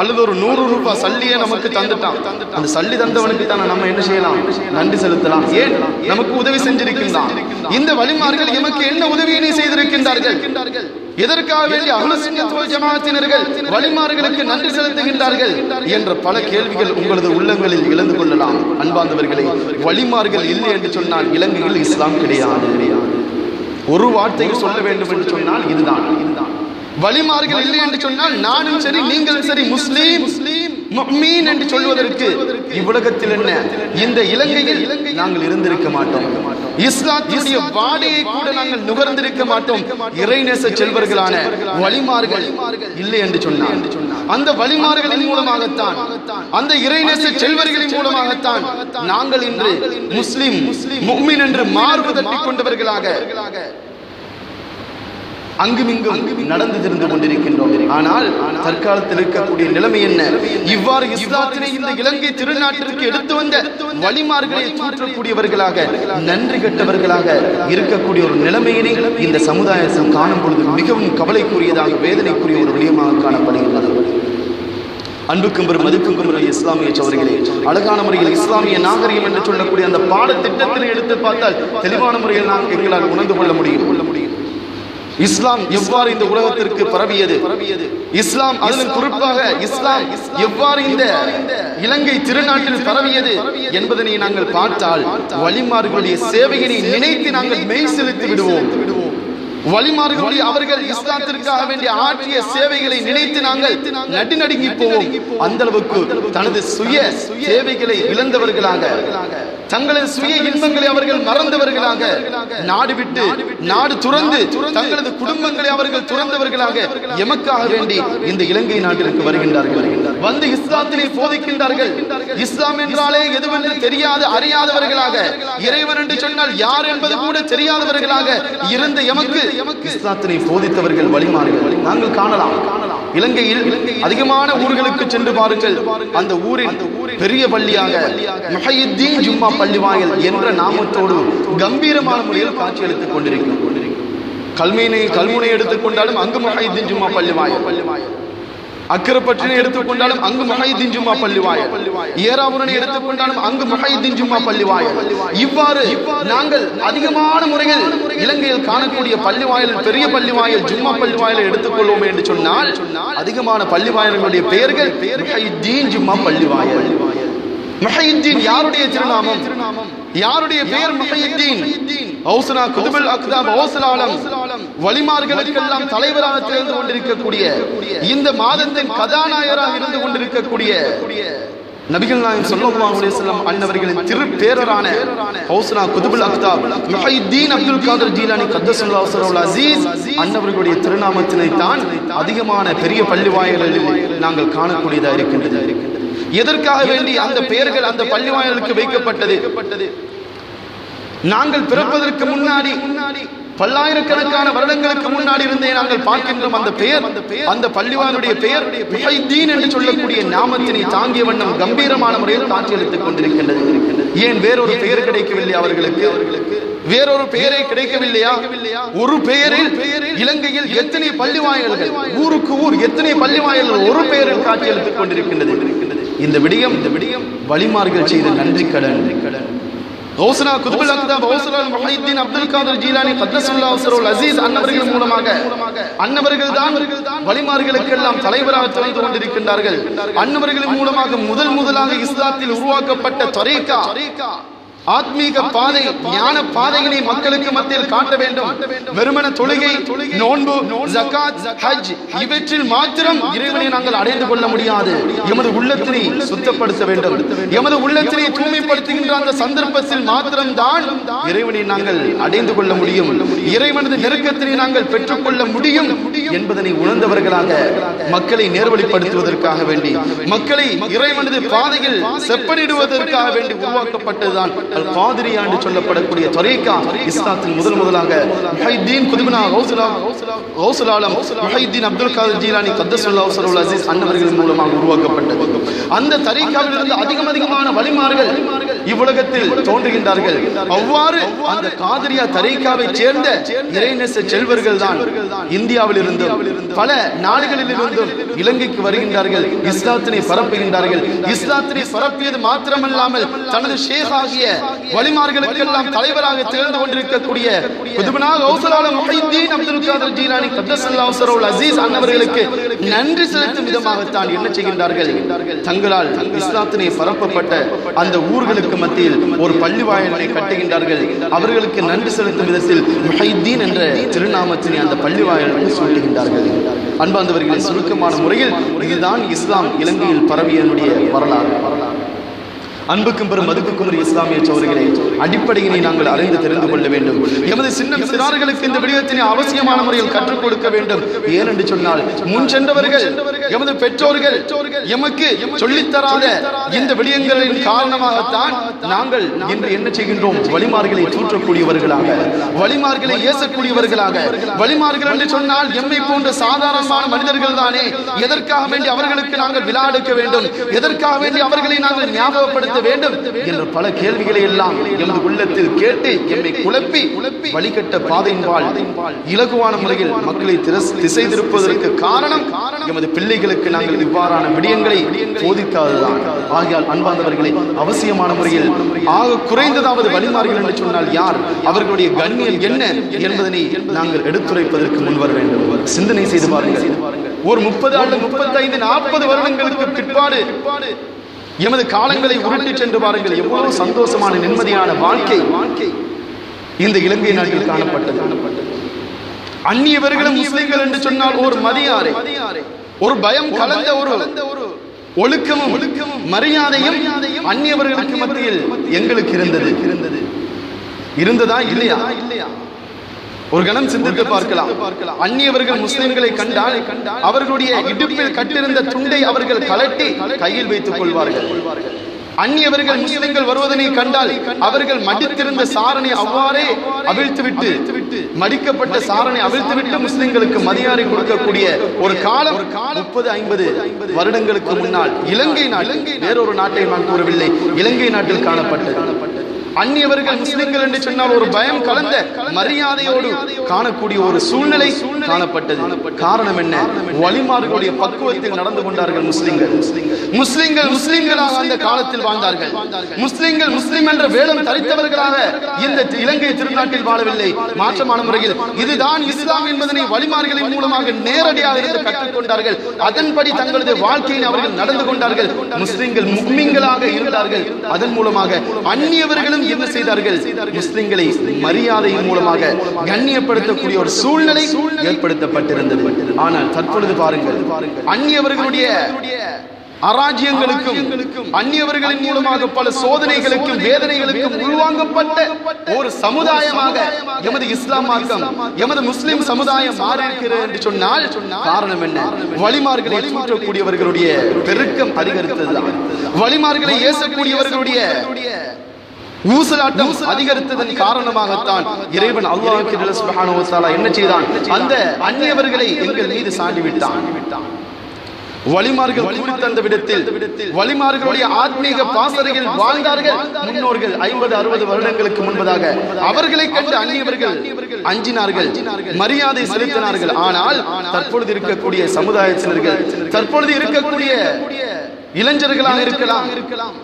அல்லது ஒரு 100 ரூபாய் சல்லியை நமக்கு தந்துட்டான். அந்த சல்லி தந்தவனுக்கு தான் நம்ம என்ன செய்யலாம்? நன்றி செலுத்தலாம். ஏன்? நமக்கு உதவி செஞ்சிருக்கின்றான். இந்த வழிமார்கள் எமக்கு என்ன உதவியினை செய்திருக்கின்றார்கள்? எதற்காக வேண்டி அஹ்லுஸ் சுன்னத் வல் ஜமாஅத்தினர்கள் வழிமார்களுக்கு நன்றி செலுத்துகின்றார்கள் என்ற பல கேள்விகள் உங்களது உள்ளங்களில் எழுந்து கொள்ளலாம். அன்பார்ந்தவர்களே, வழிமார்கள் இல்லை என்று சொன்னால் இலங்கையில் இஸ்லாம் கிடையாது. ஒரு வார்த்தையில் சொல்ல வேண்டும் என்று சொன்னால் இதுதான். வழிமார்கள் இல்லை என்று சொன்னால் நானும் சரி, நீங்களும் சரி, முஸ்லீம் முஃமின் என்று சொல்வதற்கு இவ்வுலகத்தில் என்ன, இந்த இலங்கையில் நாங்கள் இருந்திருக்க மாட்டோம். இஸ்லாத்தினுடைய வாடையை கூட நாங்கள் நுகர்ந்திருக்க மாட்டோம். இறைநேச செல்வர்களான வழிமார்கள் இல்லை என்று சொன்னார். அந்த வழிமார்களின் மூலமாகத்தான், அந்த இறைநேச செல்வர்களின் மூலமாகத்தான் நாங்கள் இன்று முஸ்லிம் முஃமின் என்று மார்பு தட்டிக் கொண்டவர்களாக அங்குமிங்கும் நடந்து திரிந்து கொண்டிருக்கின்றோம். ஆனால் தற்காலத்தில் இருக்கக்கூடிய நிலைமை என்ன? இவ்வாறு இஸ்லாத்தினை இந்த இலங்கை திருநாட்டிற்கு எடுத்து வந்த வழிமார்களை தூற்றக்கூடியவர்களாக, நன்றி கெட்டவர்களாக இருக்கக்கூடிய ஒரு நிலைமையினை இந்த சமுதாயத்தில் காணும் பொழுது மிகவும் கவலைக்குரியதாக, வேதனைக்குரிய ஒரு விடயமாக காணப்படுகின்றது. அன்புக்கும் மதிப்புக்கும் இஸ்லாமிய சகோதரர்களே, அழகான முறையில் இஸ்லாமிய நாகரிகம் என்று சொல்லக்கூடிய அந்த பாடத்திட்டத்தினை எடுத்து பார்த்தால் தெளிவான முறையில் நாம் எங்களால் உணர்ந்து கொள்ள முடியும். இஸ்லாம் எவ்வாறு இந்த உலகத்திற்கு பரவியது, இஸ்லாம் அதிலும் குறிப்பாக இஸ்லாம் எவ்வாறு இந்த இலங்கை திருநாட்டில் பரவியது என்பதனை நாங்கள் பார்த்தால் வழிமார்களுடைய சேவையினை நினைத்து நாங்கள் மெய் செலுத்தி விடுவோம். வழிமார்களுடைய அவர்கள் இஸ்லாத்திற்காக வேண்டிய ஆற்றிய சேவைகளை நினைத்து நாங்கள் நடுநடுங்கி போவோம். அந்த அளவுக்கு தனது சுய சேவைகளை இழந்தவர்களாக, தங்களது சுய இன்பங்களை அவர்கள் மறந்தவர்களாக, நாடு விட்டு நாடு துறந்து தங்களது குடும்பங்களை அவர்கள் துறந்தவர்களாக எமக்காக வேண்டி இந்த இலங்கை நாட்டிற்கு வருகின்றார்கள். வந்து இஸ்லாத்தினை போதிக்கின்றார்கள். இஸ்லாம் என்றாலே எதுவென்று தெரியாது அறியாதவர்களாக, இறைவன் என்று சொன்னால் யார் என்பது கூட தெரியாதவர்களாக இருந்த எமக்கு இஸ்லாத்தினை போதித்தவர்கள் வழிமார்கள். நாங்கள் காணலாம், இலங்கையில் அதிகமான ஊர்களுக்கு சென்று பாருங்கள். அந்த ஊரின் பெரிய பள்ளியாக முஹையத்தீன் ஜும்மா பள்ளிவாயல் என்ற நாமத்தோடு கம்பீரமான முறையில் காட்சியளித்துக் கொண்டிருக்கும். கல்முனை எடுத்துக்கொண்டாலும் அங்கு முஹையத்தீன் ஜும்மா பள்ளிவாயல், அக்கரப்பற்றினை எடுத்துக்கொண்டாலும் அங்கு முஹையத்தீன் ஜும்மா பள்ளிவாயல், ஏராபுரனை எடுத்துக்கொண்டாலும் அங்கு முஹையத்தீன் ஜும்மா பள்ளிவாயல். இவ்வாறு நாங்கள் அதிகமான முறையில் இலங்கையில் காணக்கூடிய பள்ளிவாயல், பெரிய பள்ளிவாயல், ஜும்மா பள்ளிவாயலை எடுத்துக்கொள்வோம் என்று சொன்னால் அதிகமான பள்ளிவாயல்களுடைய பெயர்கள் முஹையத்தீன் ஜும்மா பள்ளிவாயல். முஹையத்தீன் யாருடைய திருநாமம்? யாருடைய பெயர் முஹையத்தீன்? ஹவுஸ்னா குதுபுல் அக்தாப் ஹவுஸ்ல் ஆலம், வழிமார்களுக்கெல்லாம் தலைவராக திகழ்ந்து கொண்டிருக்கக்கூடிய, இந்த மாதத்தின் கதாநாயகராக இருந்து கொண்டிருக்கக்கூடிய நபிகள் நாயகம் ஸல்லல்லாஹு அலைஹி வஸல்லம் அன்னவர்களின் திருப்பேரரான ஹௌஸ்னா குதுபுல் அக்தாப் முஹைதீன் அப்துல் காதர் ஜீலானி கத்தஸல்லாஹு சிர்ரஹுல் அஸீஸ் அன்னவர்களுடைய திருநாமத்தினை தான் அதிகமான பெரிய பள்ளி வாயில்களில் நாங்கள் காணக்கூடியதாக இருக்கின்றது. எதற்காக வேண்டி அந்த பெயர்கள் அந்த பள்ளி வாயிலுக்கு வைக்கப்பட்டது? நாங்கள் பிறப்பதற்கு முன்னாடி பல்லாயிரக்கணக்கான வருடங்களுக்கு முன்னாடி இருந்தே நாங்கள் பார்க்கின்றோம் அந்த பெயர், அந்த பள்ளிவானுடைய பெயர் முஹைதீன் என்று சொல்லக்கூடிய நாமத்தினை தாங்கிய வண்ணம் கம்பீரமான முறையில் காட்சியளித்துக் கொண்டிருக்கின்றது. ஏன் வேறொரு பெயர் கிடைக்கவில்லை அவர்களுக்கு? வேறொரு பெயரே கிடைக்கவில்லையா? ஒரு பெயரில் இலங்கையில் எத்தனை பள்ளிவாயல்கள், ஊருக்கு ஊர் எத்தனை பள்ளிவாயல்கள் ஒரு பெயரில் காட்சியளித்துக் கொண்டிருக்கின்றது. இந்த விடயம் வலிமார்கள் செய்த நன்றி கடன். ஹௌஸ்னா குதுபுல் அக்தாப் ஹௌஸ்னா முஹைதீன் அப்துல் காதர் ஜீலானி கத்தஸல்லாஹு சிர்ரஹுல் அஸீஸ் அன்னவர்கள் மூலமாக அன்னவர்கள் தான் வலிமார்களுக்கெல்லாம் தலைவராக திகழ்ந்து கொண்டிருக்கின்றார்கள். அன்னவர்களின் மூலமாக முதலாக இஸ்லாத்தில் உருவாக்கப்பட்ட தரீகா, ஆத்மீக பாதை, ஞான பாதையினை மக்களுக்கு மத்தியில் காட்ட வேண்டும். வெறுமன தொழுகை, நோன்பு, ஜகாத், ஹஜ் இவற்றில் மாத்திரம் இறைவனை நாங்கள் அடைந்து கொள்ள முடியாது. எமது உள்ளத்தினை சுத்தப்படுத்த வேண்டும். எமது உள்ளத்தினை தூய்மைப்படுத்துகின்ற அந்த சந்தர்ப்பத்தில் மாத்திரம்தான் இறைவனை நாங்கள் அடைந்து கொள்ள முடியும். இறைவனது நெருக்கத்தினை நாங்கள் பெற்றுக்கொள்ள முடியும் என்பதனை உணர்ந்தவர்களாக மக்களை நேர்வழிப்படுத்துவதற்காக வேண்டி, மக்களை இறைவனது பாதையில் செப்பனிடுவதற்காக வேண்டி உருவாக்கப்பட்டதுதான் அல்-காதிரியா என்று சொல்லப்படக்கூடிய தரீகா. இஸ்லாத்தில் முதலாக முஹைதீன் குதுபுனா கௌசுல் ஆலம் முஹைதீன் அப்துல் காதர் ஜீலானி கத்தஸல்லாஹு சிர்ரஹுல் அஸீஸ் அன்னவர்களின் மூலமாக உருவாக்கப்பட்டது. அந்த தரீகாவில் இருந்து அதிகமான வலிமார்கள் இவ்வுலகத்தில் தோன்றுகின்றார்கள். அவ்வாறு அந்த காதிரியா தரீகாவை சேர்ந்த இறைநேச செல்வர்கள் தான் இந்தியாவில் இருந்தும் பல நாடுகளில் இருந்தும் இலங்கைக்கு வருகின்றார்கள். இஸ்லாத்தினை பரப்புகின்றார்கள். இஸ்லாத்தினை பரப்பியது மாத்திரமல்லாமல் தனது ஷேக் ஆகிய வலிமார்களுக்கெல்லாம் தலைவராக திகழ்ந்து கொண்டிருக்கக்கூடிய குதுபுனா கௌசுல் ஆலம் முஹைதீன் அப்துல் காதர் ஜீலானி கத்தஸல்லாஹு சிர்ரஹுல் அஸீஸ் அன்னவர்களுக்கு நன்றி செலுத்தும் விதமாகத்தான் என்ன செய்கின்றார்கள்? தங்களால் இஸ்லாத்தினை பரப்பப்பட்ட அந்த ஊர்களுக்கு மத்தியில் ஒரு பள்ளி வாயிலை கட்டுகின்றார்கள். அவர்களுக்கு நன்றி செலுத்தும் விதத்தில் முஹைதீன் என்ற திருநாமத்தினை அந்த பள்ளி வாயிலுக்கு சூட்டுகின்றார்கள். அன்பார்ந்தவர்களை, சுருக்கமான முறையில் இதுதான் இஸ்லாம் இலங்கையில் பரவியனுடைய வரலாறு. அன்புக்கும் பெரும் மதிப்புக்கும் இஸ்லாமிய சகோதரர்களே, அடிப்படையினை நாங்கள் அறிந்து தெரிந்து கொள்ள வேண்டும். எமது சின்னம் சிறார்களுக்கு இந்த விடயத்தினை அவசியமான முறையில் கற்றுக் கொடுக்க வேண்டும். ஏனென்று சொன்னால், முன் சென்றவர்கள், எமது பெற்றோர்கள் எமக்கு சொல்லித்தராத இந்த விடயங்களின் காரணமாகத்தான் நாங்கள் இன்று என்ன செய்கின்றோம்? வலிமார்களை தூற்றக்கூடியவர்களாக, வலிமார்களை ஏசக்கூடியவர்களாக. வலிமார்கள் என்று சொன்னால் எம்மை போன்ற சாதாரணமான மனிதர்கள் தானே. எதற்காக வேண்டி அவர்களுக்கு நாங்கள் விழா எடுக்க வேண்டும்? எதற்காக வேண்டி அவர்களை நாங்கள் ஞாபகப்படுத்த வேண்டும் என்ற பல கேள்விகளை எல்லாம் எமது உள்ளத்தில் கேட்டு எம்மை குழப்பி வழிகட்ட பாதையின்பால் இலகுவான முறையில் மக்களை திசை திருப்பதற்கு காரணம் எமது பிள்ளைகளுக்கு நாங்கள் இவ்வாறான விடயங்களை போதிக்காததுதான். ஆகையால் அன்பார்ந்தவர்களை, அவசியமான முறையில் ஆக குறைந்ததாவது வலிமார்கள் என்று சொன்னால் யார், அவர்களுடைய கண்ணியம் என்ன என்பதனை நாங்கள் எடுத்துரைப்பதற்கு முன்வர வேண்டும். சிந்தனை செய்து பாருங்கள். ஒரு 30 அல்லது 35 40 வருடங்களுக்கு பிற்பாடு எமது காலங்களை உருட்டி சென்று பாருங்கள். எவ்வளவு சந்தோஷமான நிம்மதியான வாழ்க்கை இந்த இலங்கை நாட்டில் காணப்பட்டது. அந்நியவர்களும் முஸ்லிம்கள் என்று சொன்னால் ஒரு மரியாதை, ஒரு பயம் கலந்த ஒரு ஒழுக்கமும் மரியாதையும் அந்நியவர்களுக்கு மத்தியில் எங்களுக்கு இருந்ததா இல்லையா? ஒரு கணம் சிந்தித்து பார்க்கலாம். அந்நியவர்கள் முஸ்லிம்களை கண்டால் அவர்களுடைய இடுப்பில் கட்டிருந்த துண்டை அவர்கள் கலட்டி கையில் வைத்துக் கொள்வார்கள். அந்நியவர்கள் முஸ்லிம்கள் வருவதனை கண்டால் அவர்கள் மடித்திருந்த சாரணை அவ்வாறே அவிழ்த்துவிட்டு, மடிக்கப்பட்ட சாரணை அவிழ்த்துவிட்டு முஸ்லிம்களுக்கு மரியாதை கொடுக்கக்கூடிய ஒரு காலம் 30-50 வருடங்களுக்கு முன்னால் இலங்கை நாட்டில், வேறொரு நாட்டை நான் கூறவில்லை, இலங்கை நாட்டில் காணப்பட்டது. அந்நியவர்கள் முஸ்லிம்கள் என்று சொன்னால் ஒரு பயம் கலந்த மரியாதையோடு காணக்கூடிய ஒரு சூழ்நிலை காணப்பட்டது. காரணம் என்ன? வலிமார்களுடைய பக்குவத்தில் நடந்து கொண்டார்கள் முஸ்லிம்கள் முஸ்லிம்களாக அந்த காலத்தில் வாழ்ந்தார்கள். முஸ்லிம்கள் முஸ்லிம் என்ற வேடம் தரித்தவர்களாக இந்த இலங்கை திருநாட்டில் வாழவில்லை. மாற்றமான முறையில் இதுதான் இஸ்லாம் என்பதனை வலிமார்களின் மூலமாக நேரடியாக இருந்து கற்றுக்கொண்டார்கள். அதன்படி தங்களது வாழ்க்கையை அவர்கள் நடந்து கொண்டார்கள். முஸ்லிம்கள் முஃமின்களாக இருந்தார்கள். அதன் மூலமாக அந்நியவர்களும் என்ன செய்தார்கள்? முஸ்லிம்களை மரியாதையின் மூலமாக கண்ணியப்படுத்தக்கூடிய ஒரு சூழ்நிலை ஏற்படுத்தப்பட்டிருந்தது. ஆனால் தற்பொழுது பாருங்கள், அந்நியவர்களுடைய அராஜ்யங்களுக்கும் அந்நியவர்களின் மூலமாக பல சோதனைகளுக்கும் வேதனைகளுக்கும் உள்வாங்கப்பட்ட ஒரு சமுதாயமாக எமது இஸ்லாம் மார்க்கம் எமது முஸ்லிம் சமுதாயம் மாறியிருக்கிறது என்று சொன்னால் காரணம் என்ன? வழிமார்களை தூற்றக்கூடியவர்களுடைய பெருக்கம் அதிகரித்ததுதான். வழிமார்களை ஏசக்கூடியவர்களுடைய ஊசலாட்டம் அதிகரித்ததன் காரணமாகத்தான் இறைவன் அல்லாஹ் சுப்ஹானஹு வ தஆலா என்ன செய்தான்? அந்த அந்நியவர்களை எங்கள் மீது சாட்டி விட்டான். வழிமார்கள் தந்த விடத்தில் வழிமார்களுடைய ஆத்மீக பாசறையில் வாழ்ந்தார்கள் முன்னோர்கள் 50-60 வருடங்களுக்கு முன்பதாக. அவர்களை கண்டு அந்நியவர்கள் அஞ்சினார்கள், மரியாதை செலுத்தினார்கள். ஆனால் தற்பொழுது இருக்கக்கூடிய சமுதாயத்தினர்கள், தற்பொழுது இருக்கக்கூடிய இளைஞர்களாக இருக்கலாம்,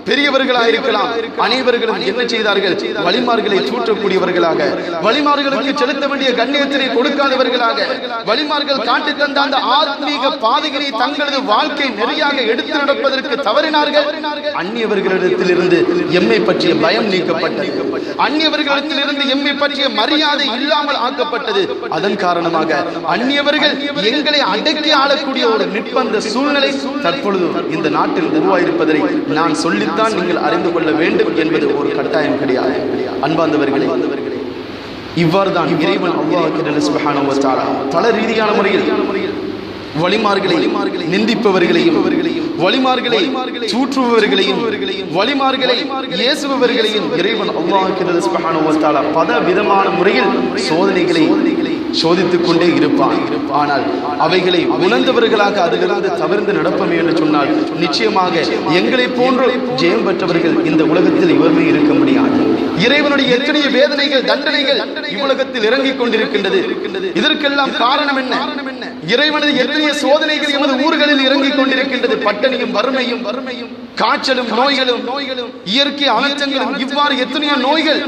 பெரியவர்களாக இருக்கலாம், அனைவர்களும் என்ன செய்தார்கள்? வழிமார்களை தூற்றக்கூடியவர்களாக, வழிமார்களுக்கு செலுத்த வேண்டிய கண்ணியத்தினை கொடுக்காதவர்களாக, வழிமார்கள் காட்டி தந்த அந்த ஆத்மீக பாதைகளை தங்களது வாழ்க்கை நெறியாக எடுத்து நடப்பதற்கு தவறினார்கள். அந்நியவர்களிடத்திலிருந்து எம்மை பற்றிய பயம் நீக்கப்பட்டது, அந்நியவர்களிடத்திலிருந்து எம்மை பற்றிய மரியாதை இல்லாமல் ஆக்கப்பட்டது. அதன் காரணமாக அந்நியவர்கள் எங்களை அடக்கி ஆளக்கூடிய ஒரு நிர்பந்த சூழ்நிலை தற்பொழுது இந்த நாட்டில் உருவாயிருப்பதை நான் சொல்லித்தான் நீங்கள் அறிந்து கொள்ள வேண்டும் என்பது ஒரு கட்டாயம் கிடையாது. அன்பார்ந்தவர்களே, இவ்வாறுதான் இறைவன் அல்லாஹ் சுப்ஹானஹு வ தஆலா பல ரீதியான முறையில் வழிமார்களை நிந்திப்பவர்களையும், வழிமார்களை சூற்றுபவர்களையும், வழிமார்களை ஏசுபவர்களையும் இறைவன் அல்லாஹ் சுப்ஹானஹு வ தஆலா பல விதமான முறையில் சோதனைகளை சோதித்துக் கொண்டே இருப்பான். ஆனால் அவைகளை உணர்ந்தவர்களாக அதிலிருந்து தவிர்த்து நடப்பமே என்று சொன்னால் நிச்சயமாக எங்களை போன்று ஜெயம் பெற்றவர்கள் இந்த உலகத்தில் இவருமே இருக்க முடியாது. இறைவனுடைய எத்தனைய வேதனைகள், தண்டனைகள் இவ்வுலகத்தில் இறங்கிக் கொண்டிருக்கின்றது. இதற்கெல்லாம் காரணம் என்ன? இறைவனது எத்தனைய சோதனைகள் எமது ஊர்களில் இறங்கிக் கொண்டிருக்கின்றது. பட்டணியும் வறுமையும் காய்ச்சலும் நோய்களும் இயற்கை அனர்த்தங்களும், இவ்வாறு எத்தனையோ நோய்கள்,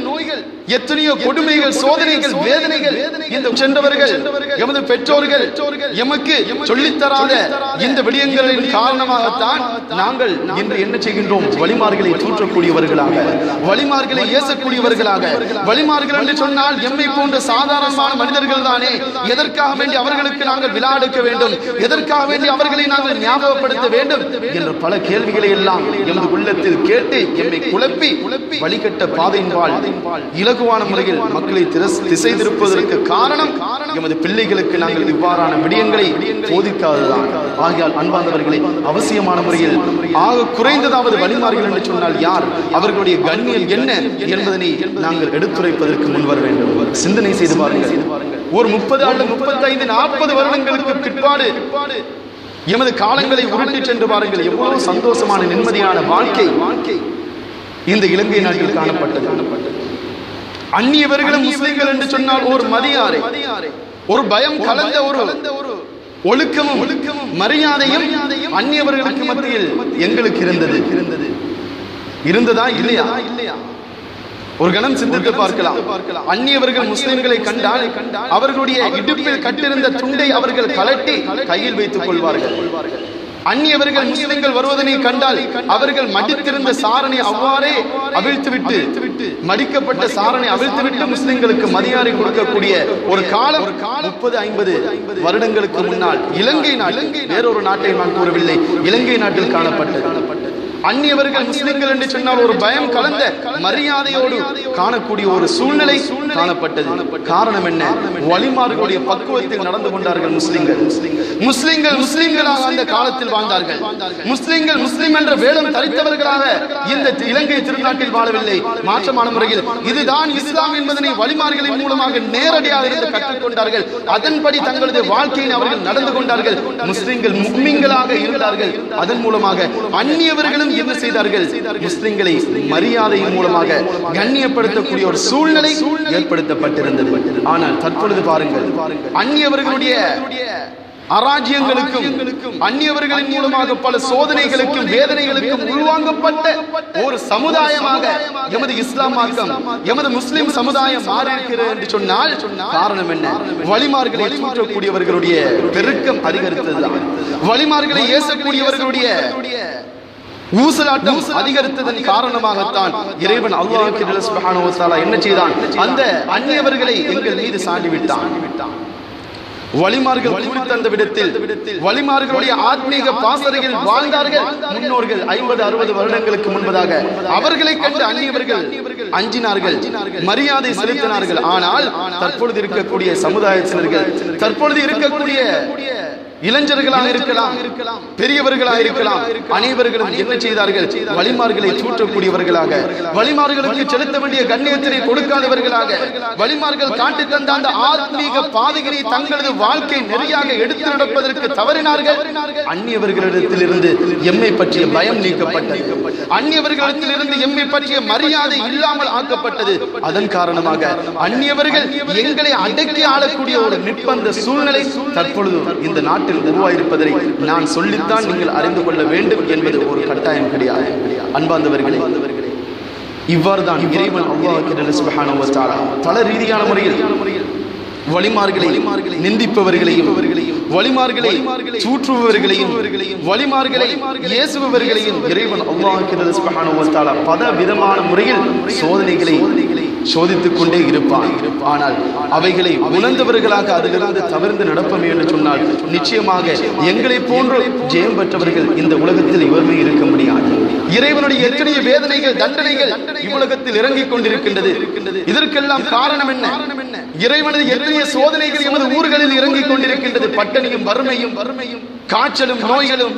எத்தனையோ கொடுமைகள், சோதனைகள், வேதனைகள் இந்த சென்றவர்கள் எமது பெற்றோர்கள் எமக்கு சொல்லித்தராத இந்த விடயங்களின் காரணமாகத்தான் நாங்கள் இன்று என்ன செய்கின்றோம்? வழிமார்களை தூற்றக்கூடியவர்களாக, வழிமார்களை ஏசக்கூடியவர்களாக. வழிமார்கள் என்று சொன்னால் எம்மை போன்ற சாதாரணமான மனிதர்கள் தானே. எதற்காக வேண்டி அவர்களுக்கு நாங்கள் விழா எடுக்க வேண்டும்? எதற்காக வேண்டி அவர்களை நாங்கள் ஞாபகப்படுத்த வேண்டும் என்ற பல கேள்விகளை எல்லாம் எமது உள்ளத்தில் கேட்டு எம்மை குழப்பி வழிகட்ட பாதையின்பால் இலகுவான முறையில் மக்களை திசை திருப்பதற்கு காரணம் எமது பிள்ளைகளுக்கு நாங்கள் இவ்வாறான விடயங்களை போதிக்காததுதான். ஆகையால் அன்பார்ந்தவர்களை, அவசியமான முறையில் ஆக குறைந்ததாவது வழிமார்கள் என்று சொன்னால் யார், அவர்களுடைய கண்ணியம் என்ன என்பதனை நாங்கள் எடுத்துரைப்பதற்கு முன்வர வேண்டும். சிந்தனை செய்து பாருங்கள். ஒரு 30 அல்லது 35 40 வருடங்களுக்கு பிற்பாடு எமது காலங்களை உருட்டி சென்று பாருங்கள். எவ்வளவு சந்தோஷமான நிம்மதியான வாழ்க்கை இந்த இலங்கை நாட்டில் காணப்பட்டது. அந்நியவர்களும் முஸ்லிம்கள் என்று சொன்னால் ஒரு மரியாதை, ஒரு பயம் கலந்த ஒரு ஒழுக்கமும் மரியாதையும் அந்நியவர்களுக்கு மத்தியில் எங்களுக்கு இருந்ததா இல்லையா? ஒரு கணம் சிந்தித்து பார்க்கலாம். அந்நியவர்கள் முஸ்லிம்களை கண்டால் அவர்களுடைய இடுப்பில் கட்டிருந்த துண்டை அவர்கள் கலட்டி கையில் வைத்துக் கொள்வார்கள். அந்நியவர்கள் முஸ்லிம்கள் வருவதனை கண்டால் அவர்கள் மடித்திருந்த சாரணை அவ்வாறே அவிழ்த்துவிட்டு, மடிக்கப்பட்ட சாரணை அவிழ்த்துவிட்டு முஸ்லிம்களுக்கு மரியாதை கொடுக்கக்கூடிய ஒரு காலம் 30-50 வருடங்களுக்கு முன்னால் இலங்கை நாட்டில், வேறொரு நாட்டை நான் கூறவில்லை, இலங்கை நாட்டில் காணப்பட்டது. அந்நியவர்கள் முஸ்லிம்கள் என்று சொன்னால் ஒரு பயம் கலந்த மரியாதையோடு காணக்கூடிய ஒரு சூழ்நிலை காணப்பட்டது. காரணம் என்ன? வழிமார்களுடைய பக்குவத்தில் நடந்து கொண்டார்கள் முஸ்லிம்கள் முஸ்லிம்களாக அந்த காலத்தில் வாழ்ந்தார்கள். முஸ்லிம்கள் முஸ்லிம் என்ற வேடம் தரித்தவர்களாக இந்த இலங்கை திருநாட்டில் வாழவில்லை. மாற்றமான முறையில் இதுதான் இஸ்லாம் என்பதனை வழிமார்களின் மூலமாக நேரடியாக இருந்து கற்றுக்கொண்டார்கள். அதன்படி தங்களது வாழ்க்கையை அவர்கள் நடந்து கொண்டார்கள். முஸ்லிம்கள் முஃமின்களாக இருந்தார்கள். அதன் மூலமாக அந்நியவர்களும் என்ன செய்தார்கள்? முஸ்லிம்களை மரியாதையின் மூலமாக கண்ணியப்படுத்தக்கூடிய ஒரு சூழ்நிலை ஏற்படுத்தப்பட்டிருந்தது. ஆனால் தற்பொழுது பாருங்கள், அந்நியவர்களுடைய அராஜ்யங்களுக்கும் அந்நியவர்களின் மூலமாக பல சோதனைகளுக்கும் வேதனைகளுக்கும் உள்வாங்கப்பட்ட ஒரு சமுதாயமாக எமது இஸ்லாம் மார்க்கம், எமது முஸ்லிம் சமுதாயம் மாறியிருக்கிறது என்று சொன்னால் காரணம் என்ன? வழிமார்களை தூற்றக்கூடியவர்களுடைய பெருக்கம் அதிகரித்ததுதான். வழிமார்களை ஏசக்கூடியவர்களுடைய ஊசலாட்டம் அதிகரித்ததன் காரணமாகத்தான் இறைவன் அல்லாஹ் சுப்ஹானஹு வ தஆலா என்ன செய்தான்? அந்த அந்நியவர்களை எங்கள் மீது சாட்டி விட்டான். வலிமார்கள் தந்த விடத்தில் வலிமார்களுடைய ஆத்மீக பாசறையில் வாழ்ந்தார்கள் முன்னோர்கள். 50-60 வருடங்களுக்கு முன்பதாக அவர்களை கண்டு அந்நியவர்கள் அஞ்சினார்கள், மரியாதை செலுத்தினார்கள். ஆனால் தற்பொழுது இருக்கக்கூடிய சமுதாயத்தினர்கள், தற்பொழுது இருக்கக்கூடிய இளைஞர்களாக இருக்கலாம், பெரியவர்களாக இருக்கலாம், அனைவர்களும் என்ன செய்தார்கள்? வலிமார்களை தூற்றக்கூடியவர்களாக, வலிமார்களுக்கு செலுத்த வேண்டிய கண்ணியத்தினை கொடுக்காதவர்களாக, வலிமார்கள் காட்டி தந்த அந்த ஆத்மீக பாதைகளை தங்களது வாழ்க்கை நெறியாக எடுத்து நடப்பதற்கு தவறினார்கள். அந்நியவர்களிடத்திலிருந்து எம்மை பற்றிய பயம் நீக்கப்பட்டது, அந்நியவர்களிடத்திலிருந்து எம்மை பற்றிய மரியாதை இல்லாமல் ஆக்கப்பட்டது. அதன் காரணமாக அந்நியவர்கள் எங்களை அடக்கி ஆளக்கூடிய ஒரு நிர்பந்த சூழ்நிலை தற்பொழுது இந்த நாட்டில் உருவாயிருப்பதை நான் சொல்லித்தான் நீங்கள் அறிந்து கொள்ள வேண்டும் என்பது ஒரு கட்டாயம் கிடையாது. அன்பார்ந்தவர்களே, இவ்வாறு தான் இறைவன் அல்லாஹ் சுப்ஹானஹு வ தஆலா பல ரீதியான முறையில் வலிமார்களை நிந்திப்பவர்களையும், வலிமார்களை தூற்றுபவர்களையும், வலிமார்களை ஏசுபவர்களையும் இறைவன் அல்லாஹ் சுப்ஹானஹு வ தஆலா பல விதமான முறையில் சோதனைகளை சோதித்துக் கொண்டே இருப்பான். ஆனால் அவைகளை உணர்ந்தவர்களாக அதிலிருந்து தவிர்த்து நடப்போமே என்று சொன்னால் நிச்சயமாக எங்களை போன்று ஜெயம் பெற்றவர்கள் இந்த உலகத்தில் இவருமே இருக்க முடியாது. இறைவனுடைய எத்தனைய வேதனைகள், தண்டனைகள் இவ்வுலகத்தில் இறங்கிக் கொண்டிருக்கின்றது. இதற்கெல்லாம் காரணம் என்ன? இறைவனது எத்தனைய சோதனைகள் எமது ஊர்களில் இறங்கிக் கொண்டிருக்கின்றது. பட்டணியும் வறுமையும் காய்ச்சலும் நோய்களும்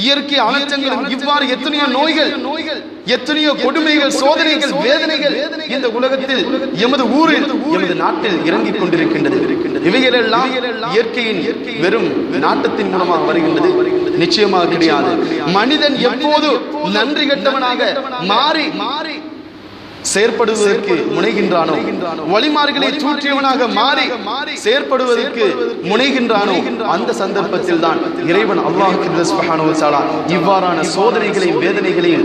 இயற்கை அனர்த்தங்களும், இவ்வாறு எத்தனையோ நோய்கள், எத்தனையோ கொடுமைகள், சோதனைகள், வேதனைகள் இந்த உலகத்தில் எமது ஊரில், எமது நாட்டில் இறங்கிக் கொண்டிருக்கின்றது. இவைகளெல்லாம் இயற்கையின் வெறும் நாட்டத்தின் மூலமாக வருகின்றது? நிச்சயமாக கிடையாது. மனிதன் எப்போது நன்றி கெட்டவனாக மாறி செயற்படுவதற்கு முனைகின்றானோ, வலிமார்களை தூற்றியவனாக மாறி செயற்படுவதற்கு முனைகின்றானோ, அந்த சந்தர்ப்பத்தில் தான் இறைவன் அல்லாஹ் சுப்ஹானஹு வ தஆலா இவ்வாறான சோதனைகளையும் வேதனைகளையும்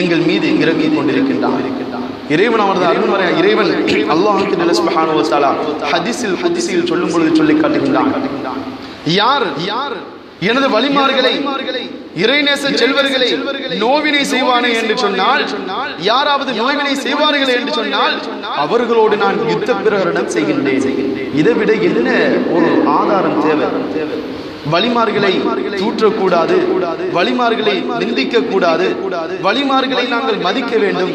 எங்கள் மீது இறக்கிக் கொண்டிருக்கின்றான். இறைவன் அவரது அருள்மறை இறைவன் அல்லாஹ் சுப்ஹானஹு வ தஆலா ஹதீஸில் சொல்லும் பொழுது சொல்லி காட்டுகின்றான், யார் எனது வலிமார்களை, இறைநேச செல்வர்களை நோவினை செய்வானே என்று சொன்னால், யாராவது நோவினை செய்வார்கள் என்று சொன்னால் அவர்களோடு நான் யுத்த பிரகடனம் செய்கின்றேன். இதைவிட என்ன ஒரு ஆதாரம் தேவை? வலிமார்களை தூற்றக்கூடாது, வலிமார்களை நிந்திக்க கூடாது, வலிமார்களை நாங்கள் மதிக்க வேண்டும்.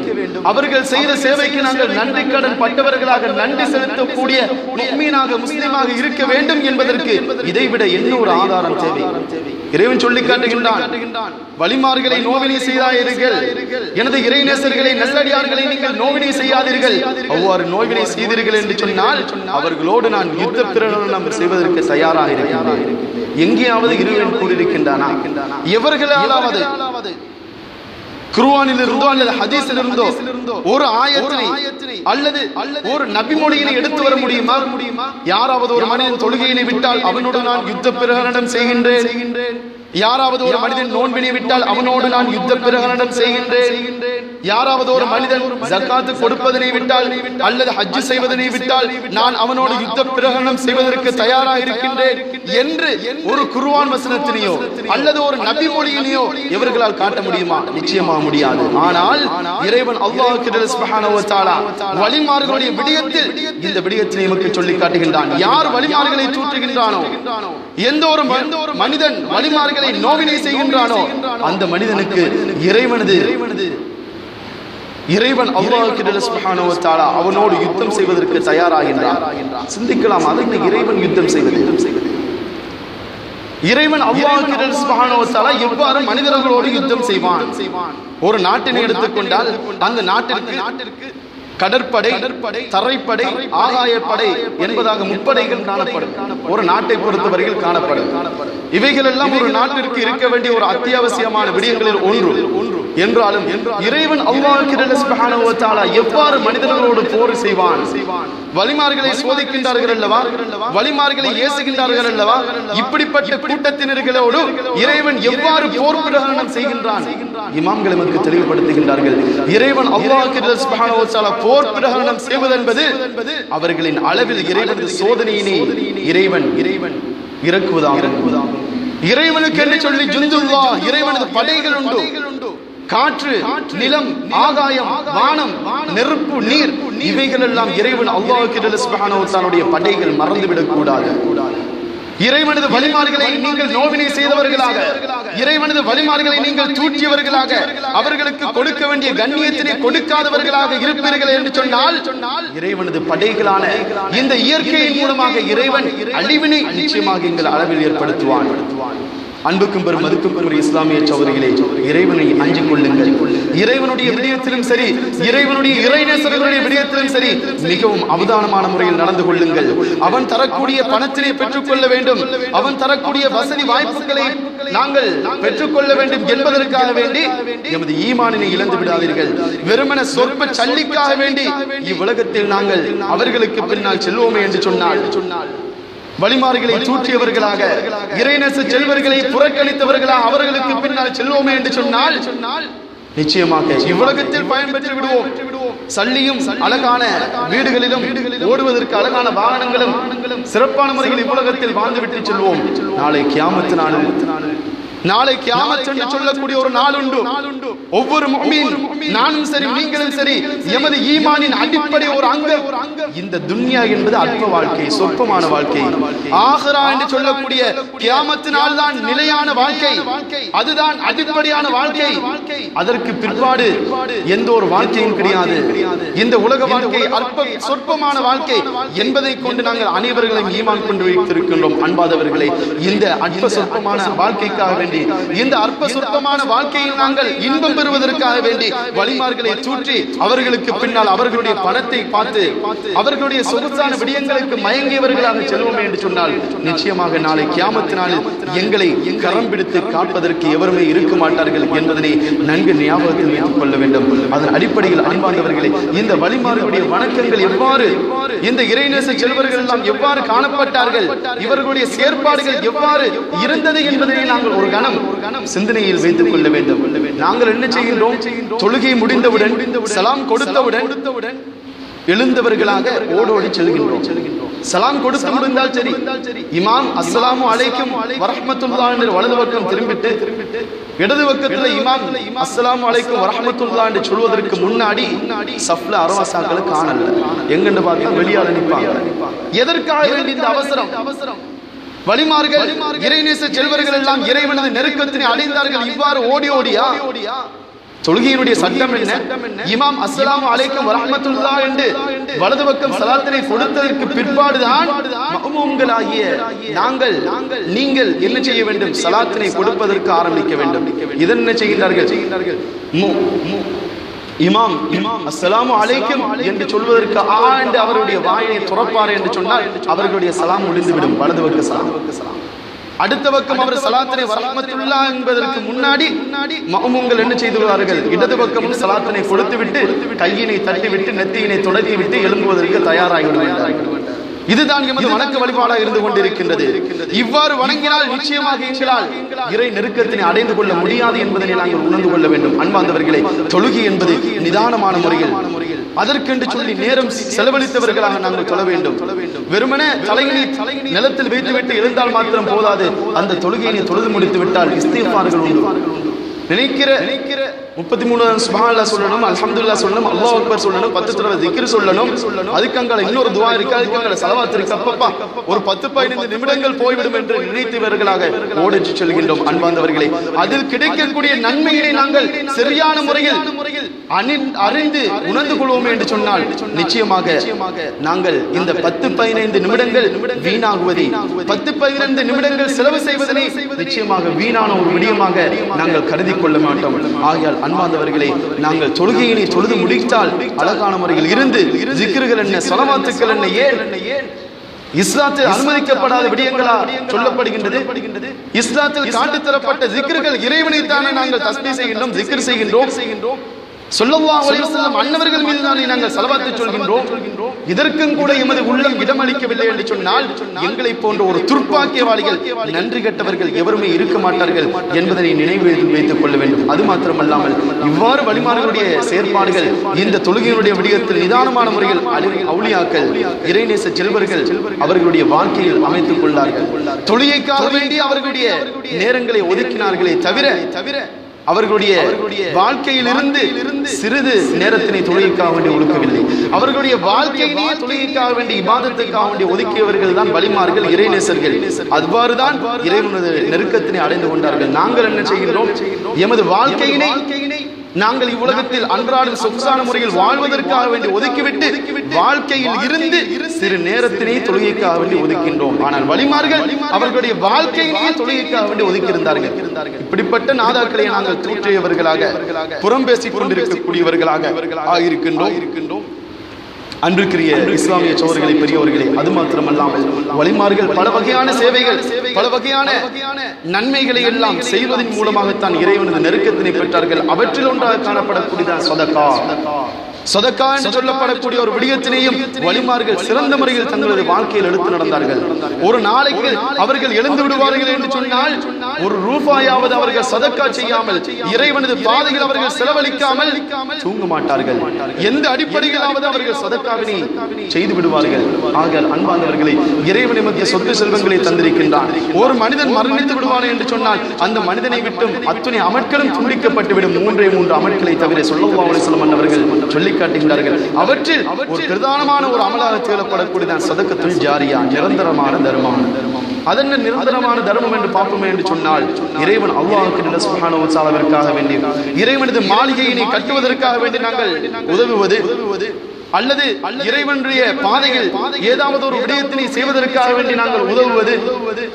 அவர்கள் செய்த சேவைக்கு நாங்கள் நன்றி கடன் பட்டவர்களாக நன்றி செலுத்தக்கூடிய முஃமினாக, முஸ்லிமாக இருக்க வேண்டும் என்பதற்கு இதைவிட என்ன ஒரு ஆதாரம் தேவை? இறைவன் சொல்லி காட்டுகின்றான், வலிமார்களை நோவினை செய்யாதீர்கள், எனது இறைநேசர்களை, நல்லடியார்களை நீங்கள் நோவினை செய்யாதீர்கள். அவ்வாறு நோவினை செய்தீர்கள் என்று சொன்னால் அவர்களோடு நான் யுத்த பிரகடனம் செய்வதற்கு தயாராக இருக்கின்றேன். எங்கேயாவது இறைவன் கூறியிருக்கின்றானா? எவர்களாவது குர்ஆனில் இருந்தோ அல்லது ஹதீஸில் இருந்தோ ஒரு ஆயத்தினை அல்லது ஒரு நபி மொழியினை எடுத்து வர முடியுமா? யாராவது ஒரு மனிதன் தொழுகையினை விட்டால் அவனோடு நான் யுத்த பிரகடனம் செய்கின்றேன், யாராவது ஒரு மனிதன் நோன்பினை விட்டால் அவனோடு நான் யுத்த பிரகடனம் செய்கின்றேன், யாராவது ஒரு மனிதன் ஜகாத் கொடுப்பதனை விட்டால் அல்லது ஹஜ் செய்வதனை விட்டால் நான் அவனோடு யுத்த பிரகடனம் செய்வதற்கு தயாராக இருக்கின்றேன் என்று ஒரு குர்ஆன் வசனத்தினையோ அல்லது ஒரு நபி மொழியினையோ இவர்களால் காட்ட முடியுமா? நிச்சயமாக முடியாது. ஆனால் இறைவன் அல்லாஹ் சுப்ஹானஹு வ தஆலா வலிமார்களுடைய விடயத்தில் இந்த விடயத்தினை நமக்கு சொல்லி காட்டுகின்றான். யார் வலிமார்களை தூற்றுகின்றானோ, எந்த ஒரு மனிதன் வலிமார்களை நோவினை செய்கின்றானோ அந்த மனிதனுக்கு இறைவன் அல்லாஹ் சுப்ஹானஹு வ தஆலா அவனோடு யுத்தம் செய்வதற்கு தயாராகின்றான். சிந்திக்கலாம், அதற்கு இறைவன் யுத்தம் செய்வது, இறைவன் அல்லாஹ் சுப்ஹானஹு வ தஆலா எவ்வாறு மனிதர்களோடு யுத்தம் செய்வான்? ஒரு நாட்டினை எடுத்துக்கொண்டால் அந்த நாட்டிற்கு கடற்படை, தரைப்படை, ஆகாயப்படை என்பதாக முப்படைகள் காணப்படும். ஒரு நாட்டை பொறுத்தவரையில் காணப்படும். இவைகள் எல்லாம் ஒரு நாட்டிற்கு இருக்க வேண்டிய ஒரு அத்தியாவசியமான விடயங்களில் ஒன்று என்றாலும் இறைவன் அல்லாஹ் சுப்ஹானஹு வ தஆலா எவ்வாறு மனிதர்களோடு போர் செய்வான்? வலிமார்களை சோதிக்கின்றார்கள் அல்லவா, வலிமார்களை ஏசுகின்றார்கள் அல்லவா, இப்படிப்பட்ட கூட்டத்தினர்களோடு இறைவன் எவ்வாறு போர் பிரகடனம் செய்கின்றான்? இமாம்கள் நமக்கு தெளிவுபடுத்துகின்றார்கள், இறைவன் அல்லாஹ் சுப்ஹானஹு வ தஆலா போர் பிரகடனம் செய்வது என்பது அவர்களின் அளவில் இறைவனது சோதனையினை இறைவன் இறக்குவதாகும். இறைவனுக்கு என்று சொல்லி ஜுந்துல்லாஹ், இறைவனது படைகள் உண்டு. காற்று, நிலம், ஆகாயம், வானம், நெருப்பு, நீர், இவைகள் எல்லாம் இறைவன் அல்லாஹ் சுப்ஹானஹு வ தஆலாவுடைய படைகள் மறந்துவிடக் கூடாது. இறைவனது வழிமார்களை நீங்கள் நோவினை செய்தவர்களாக, இறைவனது வழிமார்களை நீங்கள் தூற்றியவர்களாக, அவர்களுக்கு கொடுக்க வேண்டிய கண்ணியத்தினை கொடுக்காதவர்களாக இருப்பீர்கள் என்று சொன்னால் இறைவனது படைகளான இந்த இயற்கையின் மூலமாக இறைவன் அழிவினை நிச்சயமாக எங்கள் அளவில் ஏற்படுத்துவான். அன்புக்கும் பெரும் மதிப்புக்கும் பெரும் இஸ்லாமிய சகோதரிகளே, இறைவனை அஞ்சிக் கொள்ளுங்கள். இறைவனுடைய விடயத்திலும் சரி, இறைவனுடைய இறைநேசர்களுடைய விடயத்திலும் சரி, மிகவும் அவதானமான முறையில் நடந்து கொள்ளுங்கள். அவன் தரக்கூடிய பணத்தினை பெற்றுக்கொள்ள வேண்டும், அவன் தரக்கூடிய வசதி வாய்ப்புகளை நாங்கள் பெற்றுக்கொள்ள வேண்டும் என்பதற்காக வேண்டி எமது ஈமானினை இழந்து விடாதீர்கள். வெறுமன சொற்ப சல்லிக்காக வேண்டி இவ்வுலகத்தில் நாங்கள் அவர்களுக்கு பின்னால் செல்வோமே என்று சொன்னால், வழிமார்களை தூற்றியவர்களாக, இறைநேச செல்வர்களை புறக்கணித்தவர்களாக அவர்களுக்கு பின்னால் செல்வோமே என்று சொன்னால் நிச்சயமாக இவ்வுலகத்தில் பயன்பெற்று விடுவோம். சல்லியும் அழகான வீடுகளிலும் ஓடுவதற்கு அழகான வாகனங்களும் சிறப்பான முறையில் இவ்வுலகத்தில் வாழ்ந்துவிட்டு செல்வோம். நாளை கியாமத் என்று சொல்லக்கூடிய ஒரு நாள் உண்டு. ஒவ்வொரு முஃமின், நானும் சரி நீங்களும் சரி, எமது ஈமானின் அடிப்படை ஒரு அங்கம். இந்த துன்யா என்பது அற்ப வாழ்க்கை, சொற்பமான வாழ்க்கை. ஆகிரா என்று சொல்லக்கூடிய கியாமத் நாள் தான் நிலையான வாழ்க்கை, அதுதான் அடிப்படையான வாழ்க்கை. அதற்கு பிற்பாடு எந்த ஒரு வாழ்க்கையும் கிடையாது. இந்த உலக வாழ்க்கை அற்ப சொற்பமான வாழ்க்கை என்பதை கொண்டு நாங்கள் அனைவர்களையும் ஈமான் கொண்டு வைத்திருக்கின்றோம். அன்பாதவர்களே, இந்த அற்ப சொற்பமான வாழ்க்கைக்காக வேண்டி, இந்த அற்ப சொற்பமான வாழ்க்கையில் நாங்கள் இன்பம் பெறுவதற்காக வேண்டி வழிமார்களை தூற்றி அவர்களுக்கு பின்னால் அவர்களுடைய பணத்தை பார்த்து அவர்களுடைய சொகுசான விடயங்களுக்கு மயங்கியவர்களாக செல்வோமே என்று சொன்னால் நிச்சயமாக நாளை கியாமத் நாளில் எங்களை கரம் பிடித்து காப்பதற்கு எவருமே இருக்க மாட்டார்கள் என்பதனை நன்கு ஞாபகத்தில் வைத்துக் கொள்ள வேண்டும். அதன் அடிப்படையில் அன்பார்ந்தவர்களே, இந்த வழிமார்களுடைய வணக்கங்கள் எவ்வாறு, இந்த இறைநேச செல்வர்கள் எல்லாம் எவ்வாறு காணப்பட்டார்கள், இவர்களுடைய செயற்பாடுகள் எவ்வாறு இருந்தது என்பதனை நாங்கள் ஒரு கணம் சிந்தனையில் வைத்துக் கொள்ள வேண்டும். நாங்கள் என்ன செய்கின்றோம்? தொழுகை முடிந்தவுடன், சலாம் கொடுத்தவுடன் எழுந்தவர்களாக ஓடோடி செல்கின்றோம். சலாம் கொடுத்து முடிந்தால் சரி, இமாம் அஸ்ஸலாமு அலைக்கும் வரஹ்மத்துல்லாஹ் என்று வலது பக்கம் திரும்பிட்டு இடது பக்கத்தில் இமாம் அஸ்ஸலாமு அலைக்கும் வரஹ்மத்துல்லாஹ் என்று சொல்வதற்கு முன்னாடி சஃப்ல அரவாசாக்களை காணல. எங்கன்னு பார்த்தா வெளியால நிற்பாங்க. எதற்காக வேண்டி இந்த அவசரம்? வழிமார்கள், இறைநேச செல்வர்கள் எல்லாம் இறைவனது நெருக்கத்தினை அடைந்தார்கள். இவ்வாறு ஓடி ஓடியா? தொழுகையினுடைய சட்டம் என்ன? இமாம் அஸ்ஸலாமு அலைக்கும் வரஹ்மத்துல்லாஹ் என்று வலது பக்கம் சலாத்தினை கொடுத்ததற்கு பிற்பாடுதான் மஅமூம்களாகிய நாங்கள், நீங்கள் என்ன செய்ய வேண்டும்? சலாத்தினை கொடுப்பதற்கு ஆரம்பிக்க வேண்டும். இதன் என்ன செய்கிறார்கள்? இமாம் அஸ்ஸலாமு அலைக்கும் என்று சொல்வதற்கு என்று அவருடைய வாயை துறப்பார் என்று சொன்னால் அவர்களுடைய சலாம் முடிந்துவிடும். வலது பக்க சலாம். அடுத்த பக்கம் அவர் சலாத்தினை வரஹ்மத்துல்லாஹ் என்பதற்கு முன்னாடி மஅமூம்கள் என்ன செய்துள்ளார்கள்? இடது பக்கமும் சலாத்தினை கொடுத்துவிட்டு கையினை தட்டிவிட்டு நெத்தியினை தொடக்கிவிட்டு எழும்புவதற்கு தயாராகிவிடுவார்கள். இதுதான் எமது வணக்க வழிபாடாக இருந்து கொண்டிருக்கின்றது. இவ்வாறு வணங்கினால் நிச்சயமாக எங்களால் இறை நெருக்கத்தினை அடைந்து கொள்ள முடியாது என்பதை நாங்கள் உணர்ந்து கொள்ள வேண்டும். அன்பார்ந்தவர்களே, தொழுகை என்பது நிதானமான முறையில் அதற்கென்று சொல்லி நேரம் செலவழித்தவர்களாக நாங்கள் தொழ வேண்டும். வெறுமனே தலையினை நிலத்தில் வைத்துவிட்டு எழுந்தால் மாத்திரம் போதாது. அந்த தொழுகையினை தொழுது முடித்து விட்டால் இஸ்திக்ஃபார்கள் உண்டு. நினைக்கிற 33 சுப்ஹானல்லாஹ் சொல்லணும், அல்ஹம்துலில்லாஹ் சொல்லணும், அல்லாஹ் அக்பர் சொல்லணும், 10 தடவை திக்ர் சொல்லணும். அதுக்கங்கால இன்னொரு துஆ இருக்கு, அதுக்கங்கால ஸலவாத் இருக்கு. அப்பப்பா ஒரு 10-15 நிமிடங்கள் போய்விடும் என்று நினைத்தவர்களாக ஓடிச்சு செல்கின்றோம். அன்பார்ந்தவர்களே, அதில் கிடைக்கக்கூடிய நன்மையினை நாங்கள் சரியான முறையில் அறிந்து உணர்ந்து கொள்வோமே என்று சொன்னால் நிச்சயமாக நாங்கள் இந்த 10-15 நிமிடங்கள் வீணாகுவதை, 10-15 நிமிடங்கள் செலவு செய்வதனை நிச்சயமாக வீணான ஒரு விடயமாக நாங்கள் கருதி கொள்ள மாட்டோம். ஆகையால் அன்பார்ந்தவர்களே, நாங்கள் தொழுகையினை தொழுது முடித்தால் அழகான முறையில் இருந்து ஜிக்ருகள் என்ன, ஸலவாத்துக்கள் என்ன, ஏன் இஸ்லாத்தில் அனுமதிக்கப்படாத விடயங்களா சொல்லப்படுகின்றது? இஸ்லாத்தில் காட்டித் தரப்பட்ட ஜிக்ருகள் இறைவனை தானே நாங்கள் தஸ்பீஹ் செய்கின்றோம், ஜிக்ர் செய்கின்றோம். ஸல்லல்லாஹு அலைஹி வஸல்லம் அன்னவர்கள் மீது தானே நாங்கள் ஸலவாத்தை சொல்கின்றோம். இதற்கும் கூட எமது உள்ளம் இடமளிக்கவில்லை என்று சொன்னால் எங்களை போன்ற ஒரு துர்ப்பாக்கியவாளிகள், நன்றி கெட்டவர்கள் எவருமே இருக்க மாட்டார்கள் என்பதனை நினைவில் வைத்துக் கொள்ள வேண்டும். அது மாத்திரமல்லாமல் இவ்வாறு வழிமார்களுடைய செயற்பாடுகள் இந்த தொழுகையினுடைய விடயத்தில் நிதானமான முறையில் அவுலியாக்கள், இறைநேச செல்வர்கள் அவர்களுடைய வாழ்க்கையில் அமைத்துக் கொண்டார்கள். தொழுகைக்காக வேண்டி அவர்களுடைய நேரங்களை ஒதுக்கினார்களே தவிர அவர்களுடைய வாழ்க்கையிலிருந்து சிறிது நேரத்தினை தொழுகைக்காக வேண்டி ஒதுக்கவில்லை. அவர்களுடைய வாழ்க்கையிலேயே தொழுகைக்காக வேண்டி இபாதத்துக்காக வேண்டி ஒதுக்கியவர்கள் தான் வலிமார்கள், இறைநேசர்கள். அவ்வாறுதான் இறைவனது நெருக்கத்தினை அடைந்து கொண்டார்கள். நாங்கள் என்ன செய்கின்றோம்? எமது வாழ்க்கையினை நாங்கள் இவ்வுலகத்தில் அன்றாடம் சொகுசான முறையில் வாழ்வதற்காக வேண்டி ஒதுக்கிவிட்டு வாழ்க்கையில் இருந்து சிறு நேரத்தினை தொழுகைக்காக வேண்டி ஒதுக்கின்றோம். ஆனால் வலிமார்கள் அவர்களுடைய வாழ்க்கையிலேயே தொழுகைக்காக வேண்டி ஒதுக்கியிருந்தார்கள். இப்படிப்பட்ட நாதாக்களை நாங்கள் தூற்றியவர்களாக, புறம் பேசிக் கொண்டிருக்கக்கூடியவர்களாக ஆகியிருக்கின்றோம். அன்பிற்குரிய இஸ்லாமிய சகோதரர்களே, பெரியவர்களே, அது மாத்திரமல்லாமல் வலிமார்கள் பல வகையான சேவைகள், பல வகையான நன்மைகளை எல்லாம் செய்வதன் மூலமாகத்தான் இறைவனது நெருக்கத்தினை பெற்றார்கள். அவற்றில் ஒன்றாக காணப்படக்கூடியதான் சதகா. சதகா என்று சொல்லப்படக்கூடிய ஒரு விடயத்தினையும் வலிமார்கள் சிறந்த முறையில் தங்களது வாழ்க்கையில் எடுத்து நடந்தார்கள். ஒரு நாளைக்கு அவர்கள் எழுந்து விடுவார்கள் என்று சொன்னால் ஒரு ரூபாயாவது அவர்கள் சதக்கா செய்யாமல், இறைவனது பாதையில் அவர்கள் செலவழிக்காமல் தூங்க மாட்டார்கள். எந்த அடிப்படையிலாவது அவர்கள் சதக்காவினை செய்து விடுவார்கள். ஆக அன்பானவர்களை, இறைவனை மத்திய சொத்து செல்வங்களை தந்திருக்கின்றான். ஒரு மனிதன் மரணித்து விடுவான் என்று சொன்னால் அந்த மனிதனை விட்டும் அத்துணை அமட்களும் துண்டிக்கப்பட்டுவிடும். 3 அமட்களை தவிர ஸல்லல்லாஹு அலைஹி வஸல்லம் அவர்கள் சொல்லி காட்டுகின்றார்கள். அவற்றில் ஒரு பிரதானமான ஒரு அமலாக தேடப்படக்கூடியதான் சதக்கத்துல் ஜாரியா, நிரந்தரமான தர்மம். அதென்ன நிரந்தரமான தர்மம் என்று பார்ப்போமே என்று சொன்னால், இறைவன் அல்லாஹ்வுக்கு சுப்ஹானஹு வ தஆலாவிற்காக வேண்டி, இறைவனது மாளிகையினை கட்டுவதற்காக வேண்டி நாங்கள் உதவுவது, அல்லது இறைவனுடைய பாதையில் ஏதாவது ஒரு விடயத்தினை செய்வதற்காக வேண்டி நாங்கள் உதவுவது,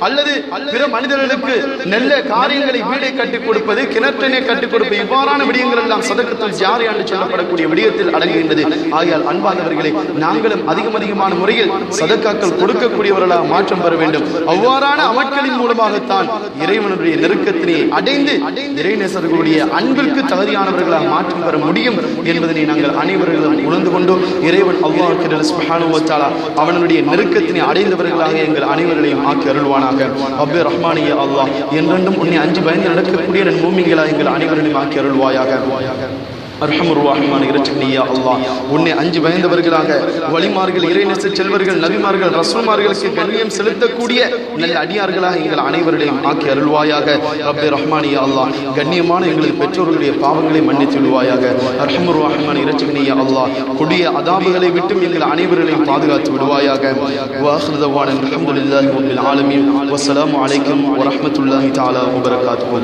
அல்லது பிற மனிதர்களுக்கு நல்ல காரியங்களை, வீடை கட்டிக் கொடுப்பது, கிணற்றினை கட்டிக் கொடுப்பது, இவ்வாறான விடயங்கள் எல்லாம் சதக்கத்துல் ஜாரியா என்று சொல்லப்படக்கூடிய விடயத்தில் அடங்குகின்றது. ஆகையால் அன்பானவர்களை, நாங்களும் அதிகமான முறையில் சதக்காக்கள் கொடுக்கக்கூடியவர்களாக மாற்றம் பெற வேண்டும். அவ்வாறான அமட்களின் மூலமாகத்தான் இறைவனுடைய நெருக்கத்தினை அடைந்து இறைநேசர்களுடைய அன்பிற்கு தகுதியானவர்களாக மாற்றம் பெற முடியும் என்பதனை நாங்கள் அனைவர்களும் உணர்ந்து கொண்டோம். இறைவன் அல்லாஹ் சுப்ஹானஹு வ தஆலா அவனுடைய நெருக்கத்தினை அடைந்தவர்களாக எங்கள் அனைவர்களையும் ஆக்கி அருள்வானாக. ரப்பே ரஹ்மானே, யா அல்லாஹ், என்றென்றும் உன்னை அஞ்சி பயந்து நடக்கக்கூடிய மூமின்களாக எங்கள் அனைவர்களையும் ஆக்கி அருள்வாயாக. அர்ஹமர் ரஹீமான இரட்சகனே, யா அல்லாஹ், உன்னை அஞ்சி பயந்தவர்களாக வலிமார்கள், இறைநேச செல்வர்கள், நபிமார்கள், ரசூல்மார்களுக்கு கண்ணியம் செலுத்தக்கூடிய நல்ல அடியார்களாக எங்கள் அனைவர்களையும் ஆக்கி அருள்வாயாக. ரப்பே ரஹ்மானே, யா அல்லாஹ், கண்ணியமான எங்களது பெற்றோர்களுடைய பாவங்களை மன்னித்து விடுவாயாக. அர்ஹமர் ரஹீமான இரட்சகனே, யா அல்லாஹ், கொடிய அதாபுகளை விட்டும் எங்கள் அனைவர்களையும் பாதுகாத்து விடுவாயாக. வஆகிரு தஅவானா அல்ஹம்துலில்லாஹி ரப்பில் ஆலமீன். வஸ்ஸலாமு அலைக்கும் வரஹ்மத்துல்லாஹி தஆலா வபரகாத்துஹு.